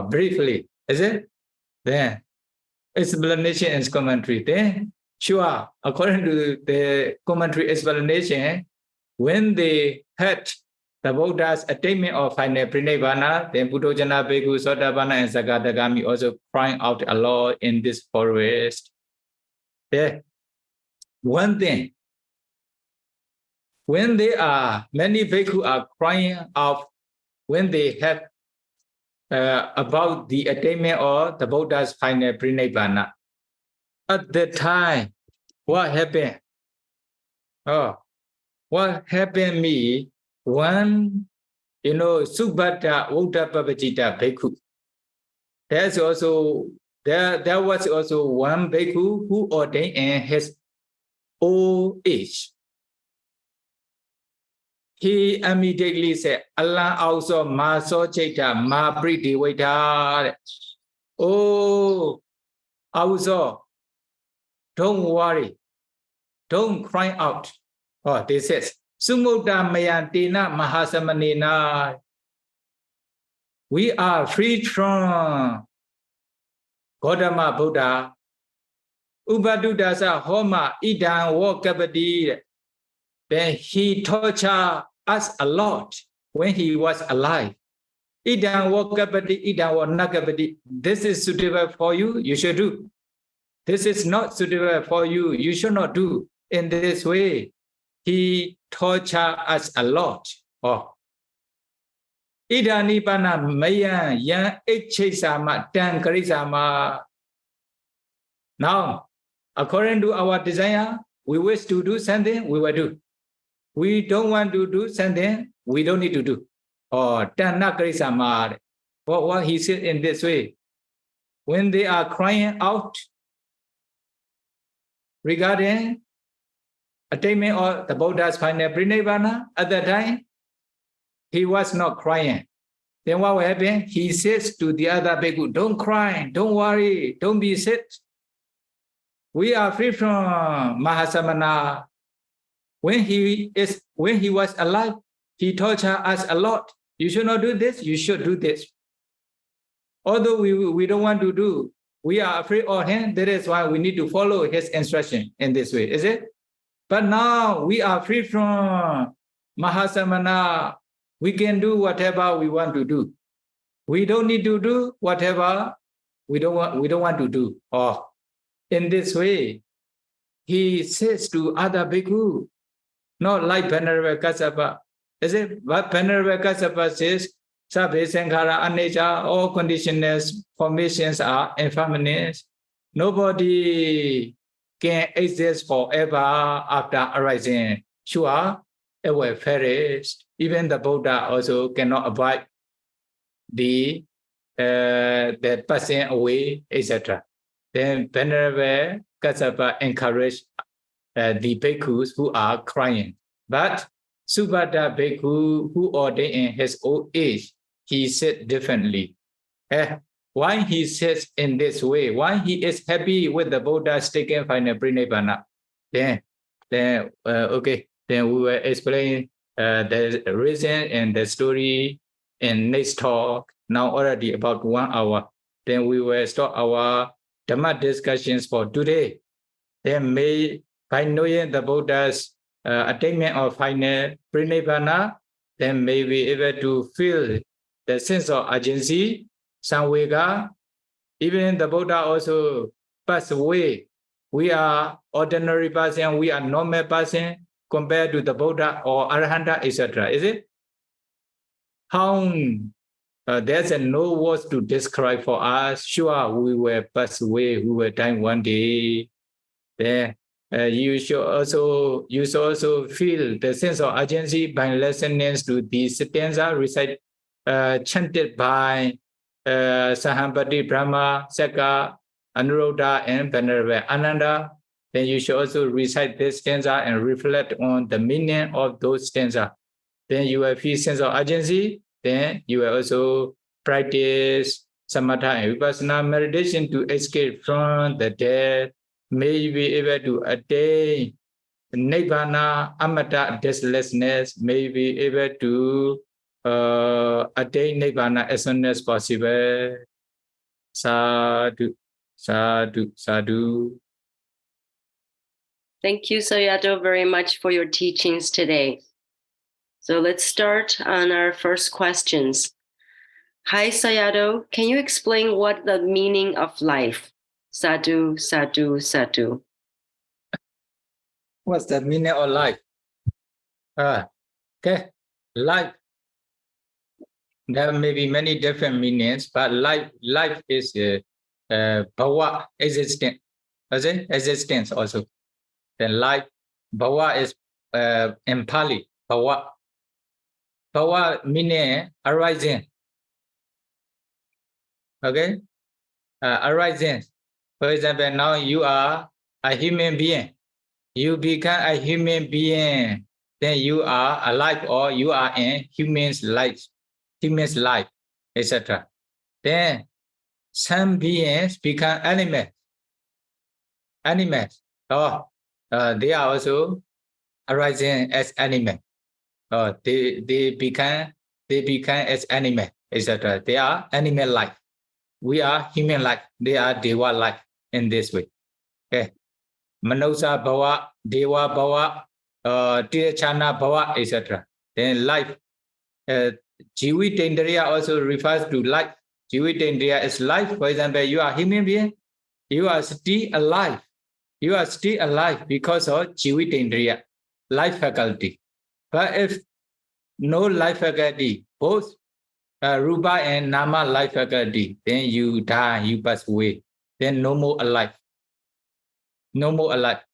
Briefly, is it? Then explanation and commentary. Then sure, according to the commentary explanation, when they had the Buddha's attainment of final Parinibbāna, then Buddhojana, Bhikkhu, Sotapanna, and Sakadagami also crying out a lot in this forest. Then one thing, when many bhikkhu are crying out when they have about the attainment of the Buddha's final Parinibbāna. At that time, what happened? What happened me when, Subhata Uddapapajita bhikkhu. There was also one bhikkhu who ordained in his old age. He immediately said, Allah also maso cheta ma priti waita. Oh, also, don't worry, don't cry out. This says, Sumutta mayantina mahasamanina. We are free from Gautama Buddha. Ubadudasa homa idang wakabadi. Then he tortured us a lot when he was alive. Idang wakabadi, idang wanakabadi. This is suitable for you, you should do. This is not suitable for you, you should not do. In this way, he tortured us a lot. Idanipana mayan yan echesama tan karisama. Now, according to our desire, we wish to do something, we will do. We don't want to do something, we don't need to do. Tanna karisama. What he said in this way. When they are crying out regarding attainment of the Buddha's final Parinibbāna, at that time, he was not crying. Then what will happen? He says to the other bhikkhu, don't cry, don't worry, don't be sad. We are free from Mahasamana. When he was alive, he tortured us a lot. You should not do this, you should do this. Although we don't want to do, we are afraid of him, that is why we need to follow his instruction in this way, is it? But now we are free from Mahasamana. We can do whatever we want to do. We don't need to do whatever we don't want to do. In this way, he says to other bhikkhu, not like Venerable Kassapa. Is it? But Venerable Kassapa says, Sabbe Sankhara Anicca, all conditionals, formations are impermanent. Nobody can exist forever after arising. Sure, it will perish. Even the Buddha also cannot avoid the passing away, etc. Then Venerable Kassapa encouraged the bhikkhus who are crying. But Subhata bhikkhu, who ordained in his old age, he said differently. Why he says in this way? Why he is happy with the Buddha's taking final Parinibbāna? Then we will explain the reason and the story in next talk. Now already about 1 hour. Then we will start our Dhamma discussions for today. Then by knowing the Buddha's attainment of final Parinibbāna, then may be able to feel the sense of urgency, samvega. Even the Buddha also passed away. We are ordinary person, we are normal person compared to the Buddha or Arahanta, etc. Is it? How there's no words to describe for us. Sure, we will pass away, we will die one day. Then you should also feel the sense of urgency by listening to the stanza chanted by Sahampati Brahma, Saka, Anuruddha and Venerable Ananda. Then you should also recite this stanza and reflect on the meaning of those stanza. Then you will feel sense of urgency. Then you will also practice samatha and vipassana meditation to escape from the death. May you be able to attain Nibbana, Amata, deathlessness. May you be able to attain Nibbana as soon as possible. Sadhu, sadhu, sadhu. Thank you, Sayadaw, very much for your teachings today. So let's start on our first questions. Hi, Sayadaw. Can you explain what the meaning of life? Sadhu, sadhu, sadhu. What's the meaning of life? Okay, life. There may be many different meanings, but life is bhava, existence. Existence also. Then life, bhava is in Pali, bhava. Bhava meaning arising. Okay, arising. For example, now you are a human being. You become a human being, then you are alive or you are in human's life, etc. Then some beings become animals. Or they are also arising as animals. Or they become as animals, etc. They are animal life. We are human life. They are deva life in this way. Okay. Manusa bhava, deva bhava, tirachana bhava, etc. Then life. Jivitendriya also refers to life. Jivitendriya is life. For example, you are human being. You are still alive. You are still alive because of Jivitendriya, life faculty. But if no life faculty, both Rupa and Nama life faculty, then you die, you pass away. Then no more alive. No more alive.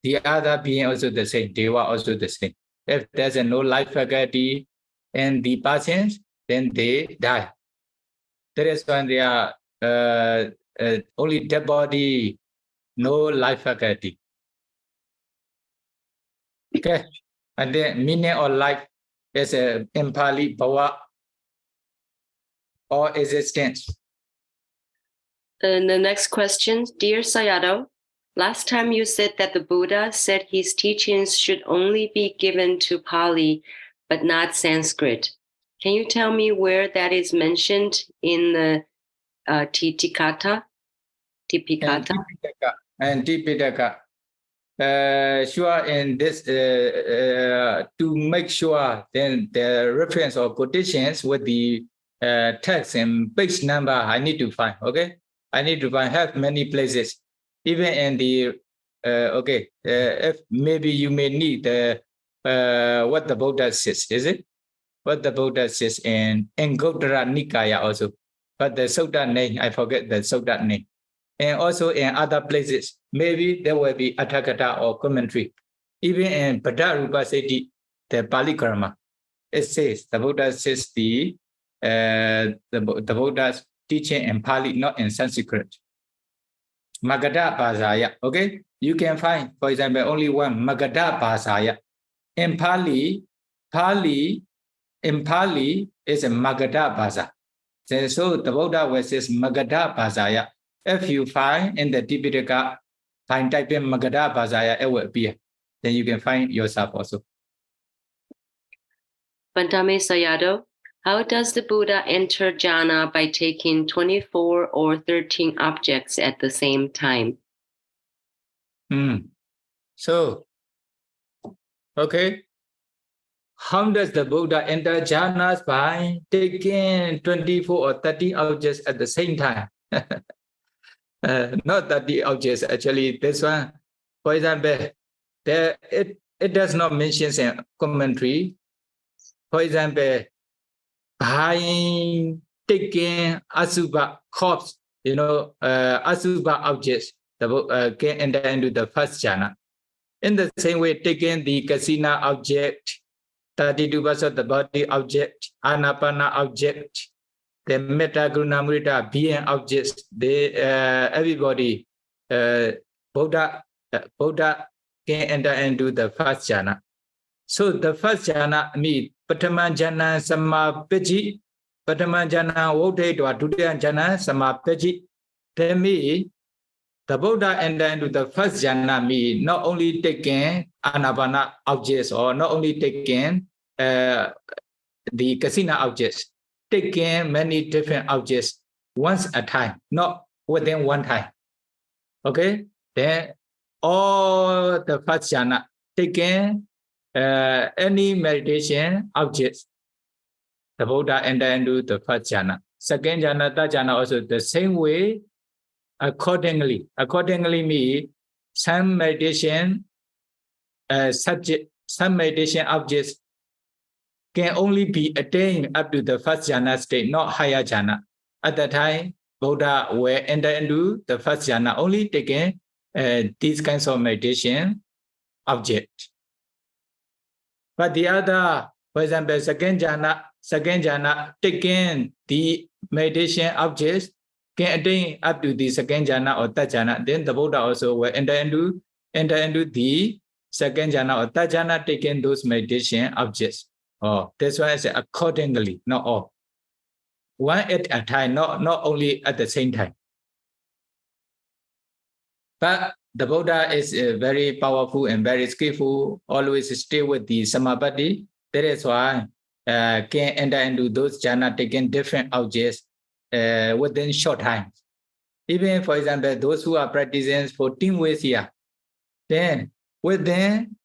The other being also the same. Deva also the same. If there's no life faculty and the persons, then they die. That is when they are only dead body, no life faculty. Okay. And then meaning of life is in Pali bhava or existence. And the next question, dear Sayadaw, last time you said that the Buddha said his teachings should only be given to Pali, but not Sanskrit. Can you tell me where that is mentioned in the Tipikata? And Tipitaka. Sure, in this, to make sure, then the reference or quotations with the text and page number, I need to find, okay? I need to find, have many places. Even in the, if maybe you may need what the Buddha says, is it? What the Buddha says in Gautara Nikaya also. But the Sutta name, I forget the Sutta name. And also in other places, maybe there will be Atthakatha or commentary. Even in Bhatta Rupa Siddhi, the Pali Karma, it says, the Buddha says the Buddha's teaching in Pali, not in Sanskrit. Magadha Bhasaya, okay? You can find, for example, only one Magadha Bhasaya. In Pali is a Magadha Bhasa. So the Buddha will say Magadha Bhasaya. If you find in the Tipitaka, type in Magadha Bhasaya, it will appear. Then you can find yourself also. Bantame Sayadaw, how does the Buddha enter jhana by taking 24 or 13 objects at the same time? So, okay. How does the Buddha enter jhanas? By taking 24 or 30 objects at the same time. Not 30 objects, actually, this one. For example, it does not mention in commentary. For example, by taking Asubha corpse, Asubha objects, the can enter into the first jhana. In the same way, taking the Kasina object, 32% of the body object, Anapana object, the metta, karuna, mudita being objects, they everybody Buddha can enter into the first jhana. So the first jhana means Patama jhana samappaji, Patama jhana vodhe to Dutiya jhana samappaji. Then me, the Buddha enter into the first jhana means not only taking anapana objects or not only taking the kasina objects, taking many different objects once a time, not within one time. Okay, then all the first jhana taking any meditation objects, the Buddha enter into the first jhana. Second jhana, third jhana also the same way. Accordingly means some meditation subject, some meditation objects can only be attained up to the first jhana state, not higher jhana. At that time, Buddha will enter into the first jhana only taking these kinds of meditation object. But the other, for example, second jhana taking the meditation objects can attain up to the second jhana or third jhana. Then the Buddha also will enter into the second jhana or third jhana taking those meditation objects. Oh, that's why I say accordingly, not all. One at a time, not only at the same time. But the Buddha is very powerful and very skillful, always stay with the samapatti. That is why can enter into those jhana taking different objects within short time. Even, for example, those who are practicing 14 ways here, then within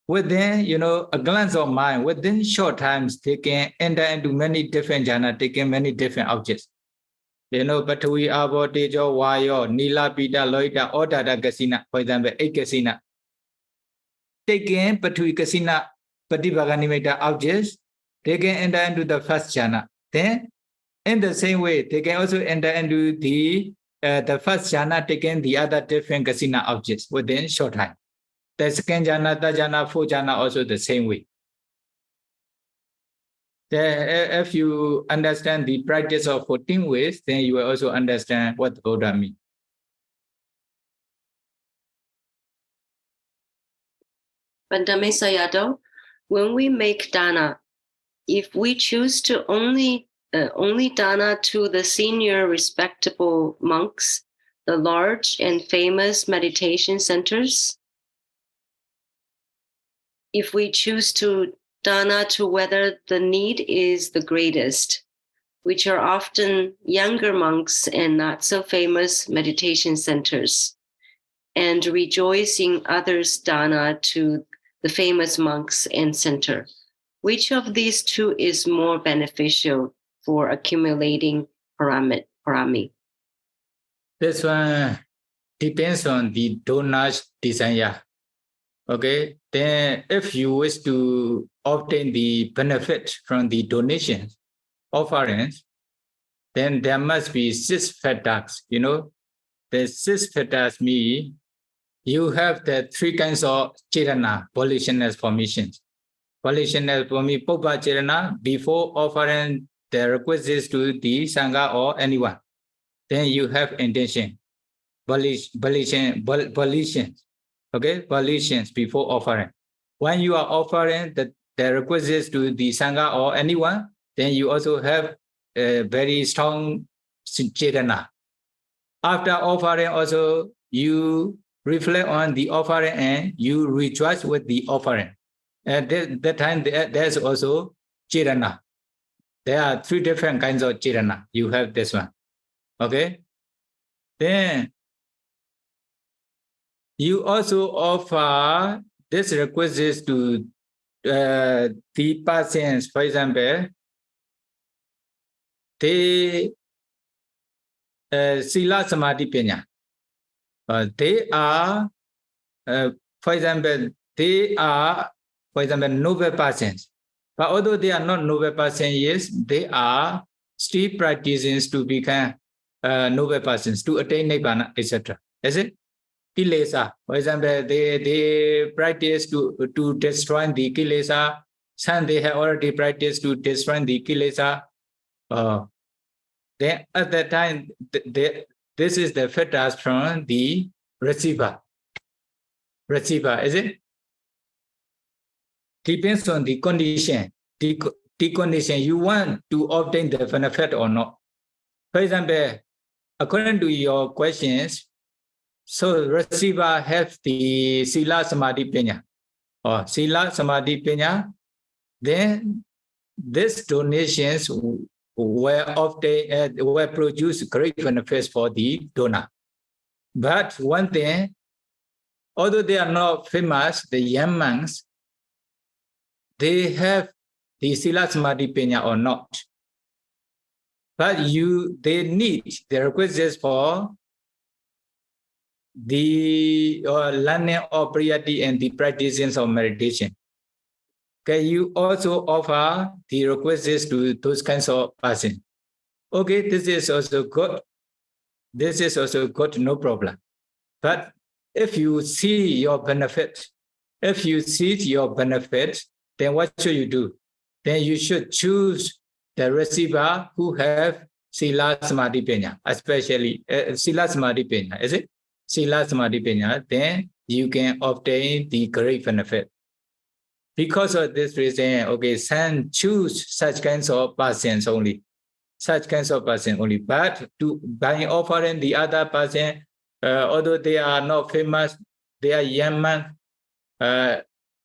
a glance of mind, within short times, they can enter into many different jhana, taking many different objects. Patavi, Abo, Tejo, Vayo, Nila, Pita, Loita, Odada Kasina, for example, 8 kasina. Taking Patavi kasina, Patibhaganimita objects, they can enter into the first jhana. Then, in the same way, they can also enter into the first jhana, taking the other different kasina objects within short time. The second jhana, third jhana, fourth jhana also the same way. If you understand the practice of 14 ways, then you will also understand what the Buddha means. Bandame Sayadaw, when we make dana, if we choose to only dana to the senior respectable monks, the large and famous meditation centers, if we choose to dana to whether the need is the greatest, which are often younger monks and not so famous meditation centers, and rejoicing others' dana to the famous monks and center, which of these two is more beneficial for accumulating parami? This one depends on the donor's desire. Okay, then if you wish to obtain the benefit from the donations, offerings, then there must be 6 factors. The 6 factors mean you have the 3 kinds of chetana, volitional formations. Volitional formation, Pubbā chetana, before offering the requisites to the Sangha or anyone. Then you have intention, volitions. Okay, volitions before offering. When you are offering the requisites to the Sangha or anyone, then you also have a very strong chetana. After offering also, you reflect on the offering and you rejoice with the offering. At that time, there's also chetana. There are 3 different kinds of chetana. You have this one. Okay? Then you also offer this requisites to the persons. For example, they Sila Samadhi Panya. They are, for example, noble persons. But although they are not noble persons, yes, they are still practicing to become noble persons, to attain Nibbana, etc. Is it? Kilesa. For example, they practice to destroy the Kilesa. Some they have already practiced to destroy the Kilesa. then at that time, this is the fetters from the receiver. Receiver, is it? Depends on the condition. The condition you want to obtain the benefit or not. For example, according to your questions, so receiver have the Sila Samadhi Panya or Sila Samadhi Panya, then these donations were produce great benefits for the donor. But one thing, although they are not famous, the young monks, they have the Sila Samadhi Panya or not. But they need the requisites for the learning of prayati and the practices of meditation. Okay, you also offer the requisites to those kinds of persons. Okay, this is also good. This is also good, no problem. But if you see your benefit, then what should you do? Then you should choose the receiver who have Sila Samadhi Panya, especially Sila Samadhi Panya, is it? Sila Samadhi Panya, then you can obtain the great benefit. Because of this reason, okay, son choose such kinds of persons only. Such kinds of persons only. But by offering the other person, although they are not famous, they are young man,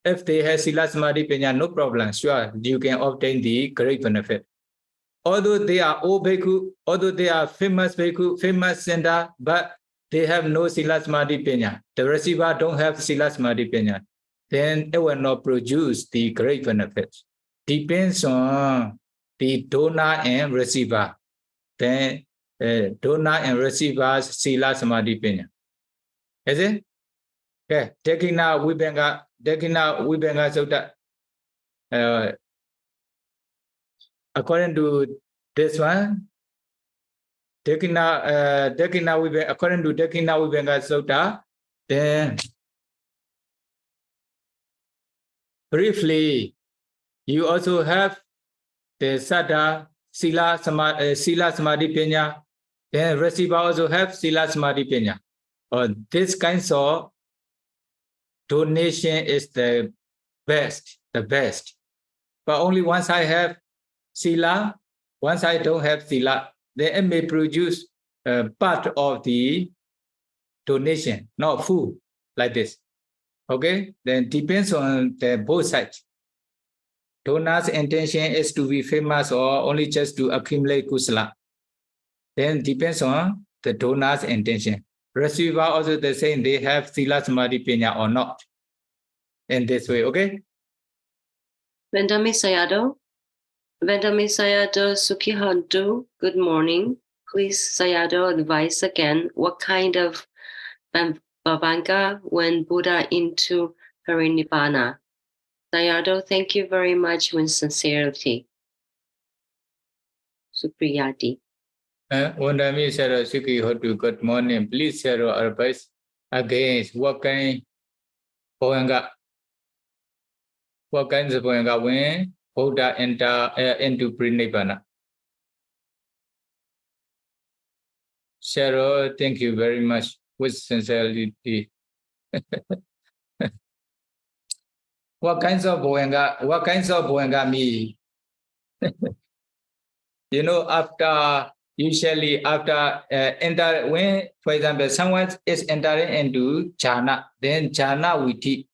if they have Sila Samadhi Panya, no problem. Sure, you can obtain the great benefit. Although they are old bhikkhu, although they are famous bhikkhu, famous center, but they have no Sila Samadhi Panya. The receiver don't have Sila Samadhi Panya. Then it will not produce the great benefits. Depends on the donor and receiver. Then donor and receiver's Sila Samadhi Panya. Is it? Okay. Dekina Vibhanga Sutta. According to this one, according to Dekina Vibhanga Sutta, then briefly, you also have the Saddha, Sila Samadhi Panya, then receiver also have Sila Samadhi Panya. This kinds of donation is the best. But only once I have Sila, once I don't have Sila, then it may produce part of the donation, not full, like this. Okay, then depends on the both sides. Donor's intention is to be famous or only just to accumulate kusala. Then depends on the donor's intention. Receiver also the same, they have Sila Samadhi Panya or not. In this way, okay? Vendami Sayadaw Sukhihantu, good morning. Please, Sayadaw, advise again what kind of Bhavanga when Buddha into Parinibbāna. Sayadaw, thank you very much with sincerity. Supriyati. Vandami Sayadaw Sukhihantu, good morning. Please share your advice against what kind Bhavanga. What kinds of Bhavanga when Buddha enter into Parinibbāna? Cheryl, thank you very much with sincerity. What kinds of Bhavanga mean? You know, usually after when, for example, someone is entering into jhana, then jhana viti,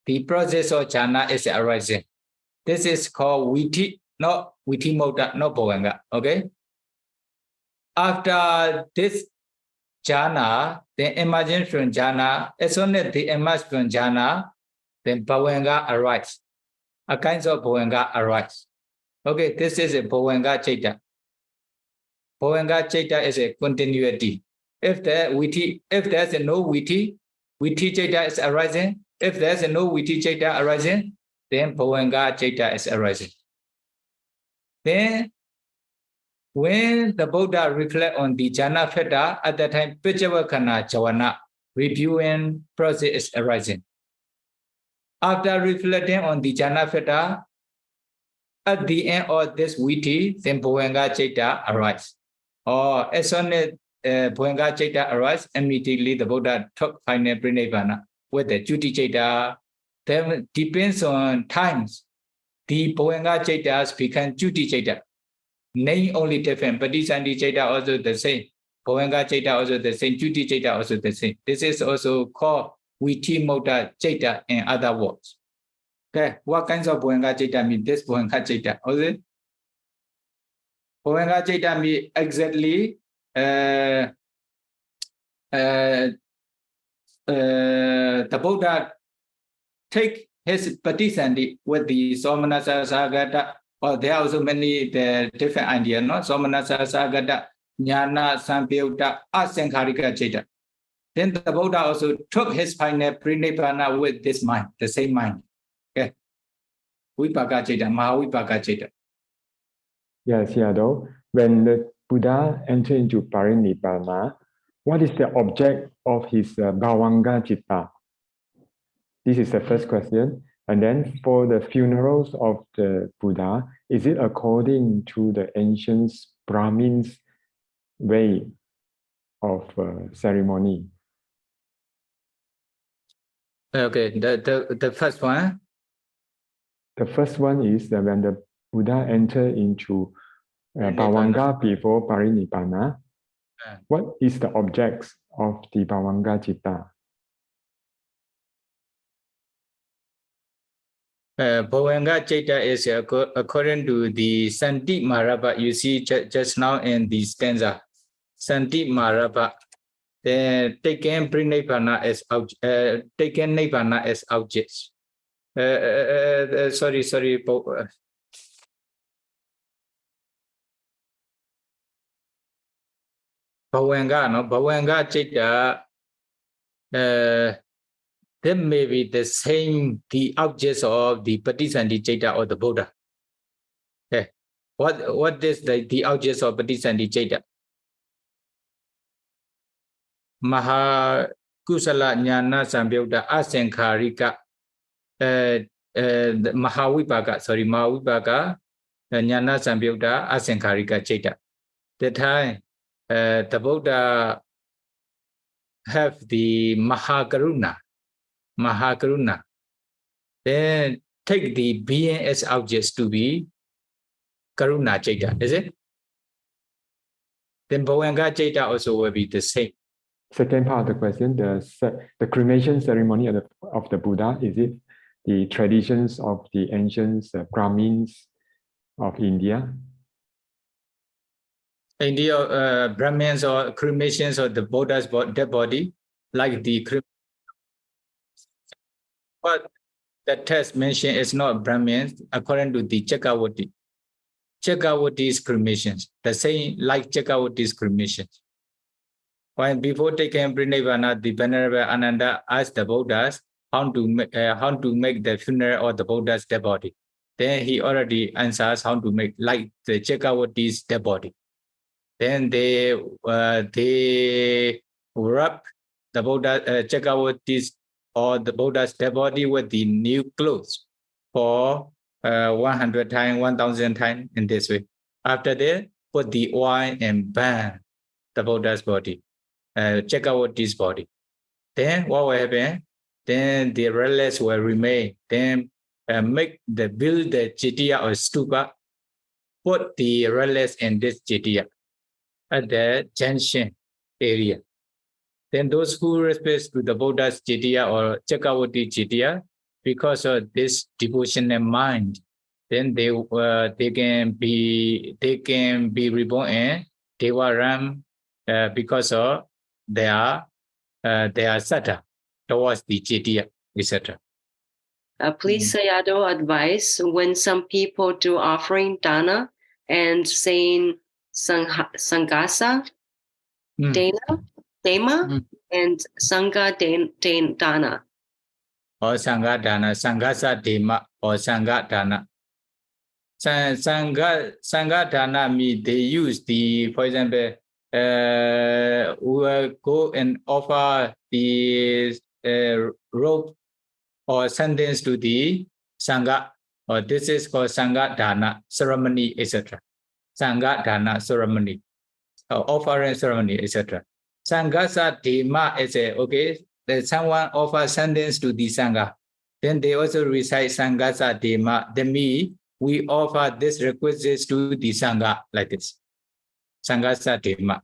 the process of jhana is arising. This is called viti, not viti mota, not Bhavanga. Okay. After this jhana, then emergence from jhana, as soon as they emerge from jhana, then Bhavanga arises. A kinds of Bhavanga arise. Okay, this is a Bhavanga Chaita. Bhavanga Chaita is a continuity. If there's no viti Chaita is arising. If there's no viti Chaita arising, then Bhavanga Chaita is arising. Then, when the Buddha reflect on the jhana feta, at that time, Pichavakana Javana, reviewing process is arising. After reflecting on the jhana feta, at the end of this viti, then Bhavanga Chaita arises. or as soon as Bhuanga Chaita arise, immediately the Buddha took final Parinibbāna with the Juti Chaita. Then depends on times. The Bhuanga Chaitas become Juti Chaita. Name only different. Patisandi Chaita also the same. Bhuanga Chaita also the same. Juti Chaita also the same. This is also called Viti Moda Chaita in other words. Okay, what kinds of Bhuanga Chaita mean? This Bhuanga Chaita. Also, Bhuanga Chaita mean exactly the Buddha take his Patisandi with the Somanasa Sagata, or there are also many different ideas, no? Somanasa Sagata, Jnana Sampyuta, Asankharika Chaita. Then the Buddha also took his final Parinibbāna with this mind, the same mind. Okay. Vipaka Chaita, Mahāvipaka Chaita. Yes, Yado. When the Buddha entered into Parinibbāna, what is the object of his Bhavanga Citta? This is the first question. And then for the funerals of the Buddha, is it according to the ancient Brahmins' way of ceremony? Okay, the first one. The first one is that when the Buddha entered into Bhavanga before Parinibbāna, what is the object of the Bhavanga Citta? Bhavanga Chaita is according to the Santi Marabha you see just now in the stanza. Santi Marabha, taken Parinibbāna as taken Nibbāna as objects. Sorry. Bhavanga, no? Bhavanga Chaita, there may be the same, the objects of the Patisandi Chaita or the Buddha. Okay. What is the objects of Patisandi Chaita? Maha Kusala Jnana Sampyuta Asankharika Mahāvipaka Jnana Sampyuta Asankharika Chaita. That time the Buddha have the Mahakaruna, then take the being as objects to be Karuna Chaita, is it? Then Bhavanga Chaita also will be the same. Second part of the question, the cremation ceremony of the Buddha, is it the traditions of the ancient Brahmins of India? India, Brahmins or cremations of the Buddha's dead body, like the but the text mentioned is not Brahmins according to the Chakravarti. Chakravarti's cremations, the same like Chakravarti's cremations. When before taking Parinibbāna, the Venerable Ananda asked the Buddhas how to make the funeral of the Buddha's dead body. Then he already answers how to make like the Chakravarti's dead body. Then they wrap the Buddha Chakravarti's or the Buddha's dead body with the new clothes for 100 times, 1,000 times in this way. After that, put the oil and burn the Buddha's body, Chakravarti's body. Then what will happen? Then the relics will remain. Then build the jitiya or stupa, put the relics in this jitiya at the junction area. Then those who respect to the Buddha's jitiya or Chakravarti jitiya, because of this devotional mind, then they can be reborn in Devaram because of their sattva towards the jitiya, etc. Please, Sayadaw, advise when some people do offering dana and saying Sangasa, Dema, and Sangha Dana. Or Sangha Dana, Sangasa Dema, or Sangha Dana. Sangha Dana means they use for example, will go and offer the rope or sentence to the Sangha, or this is called Sangha Dana ceremony, etc. Sangha Dana ceremony. offering ceremony, etc. Sangasa Dema is a okay. That someone offers sentence to the Sangha. Then they also recite Sangasa Dema. Then we offer this requisites to the Sangha like this. Sangasa Dema.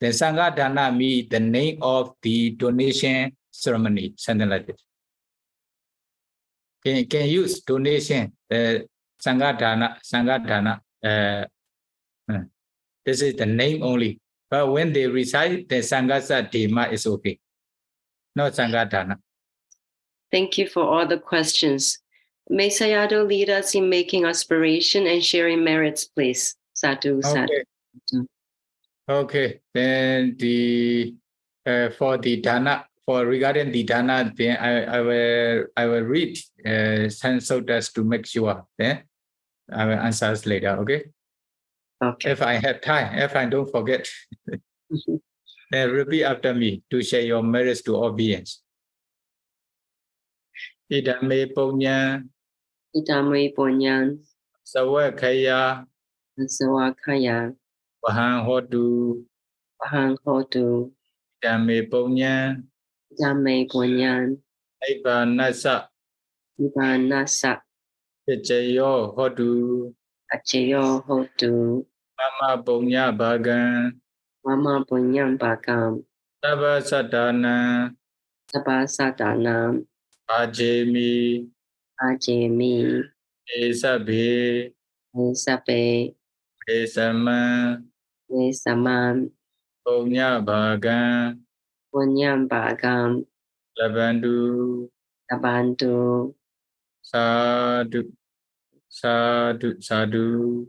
Then Sangha Dana means the name of the donation ceremony, something like this. Can use donation, Sangha Dana. This is the name only. But when they recite the Sangasa Dema is okay. Not Sangha Dana. Thank you for all the questions. May Sayadaw lead us in making aspiration and sharing merits, please. Sadhu, sadhu. Okay. Then the for the Dana, regarding the Dana, then I will read some suttas to make sure. Then I will answer later. Okay. Okay. If I have time, if I don't forget, then repeat after me to share your merits to all beings. Idame Punya Idame Ponyan, Sawakaya Sawakaya, Wahang Hodu Bahang Hotu, Idame Punya Idame Ponyan, Ibanasa Ibanasa, Pichayo Hodu Achayo Hotu, Mama Punya Bagan Mama Ponyan Bagam, Taba Sadana Sabasadana, Ajemi Ajemi, Esabe Esabe, Esama Esaman, Punya Bagan Ponyan Bagam, Labandu Tabantu, Sadhu Sadhu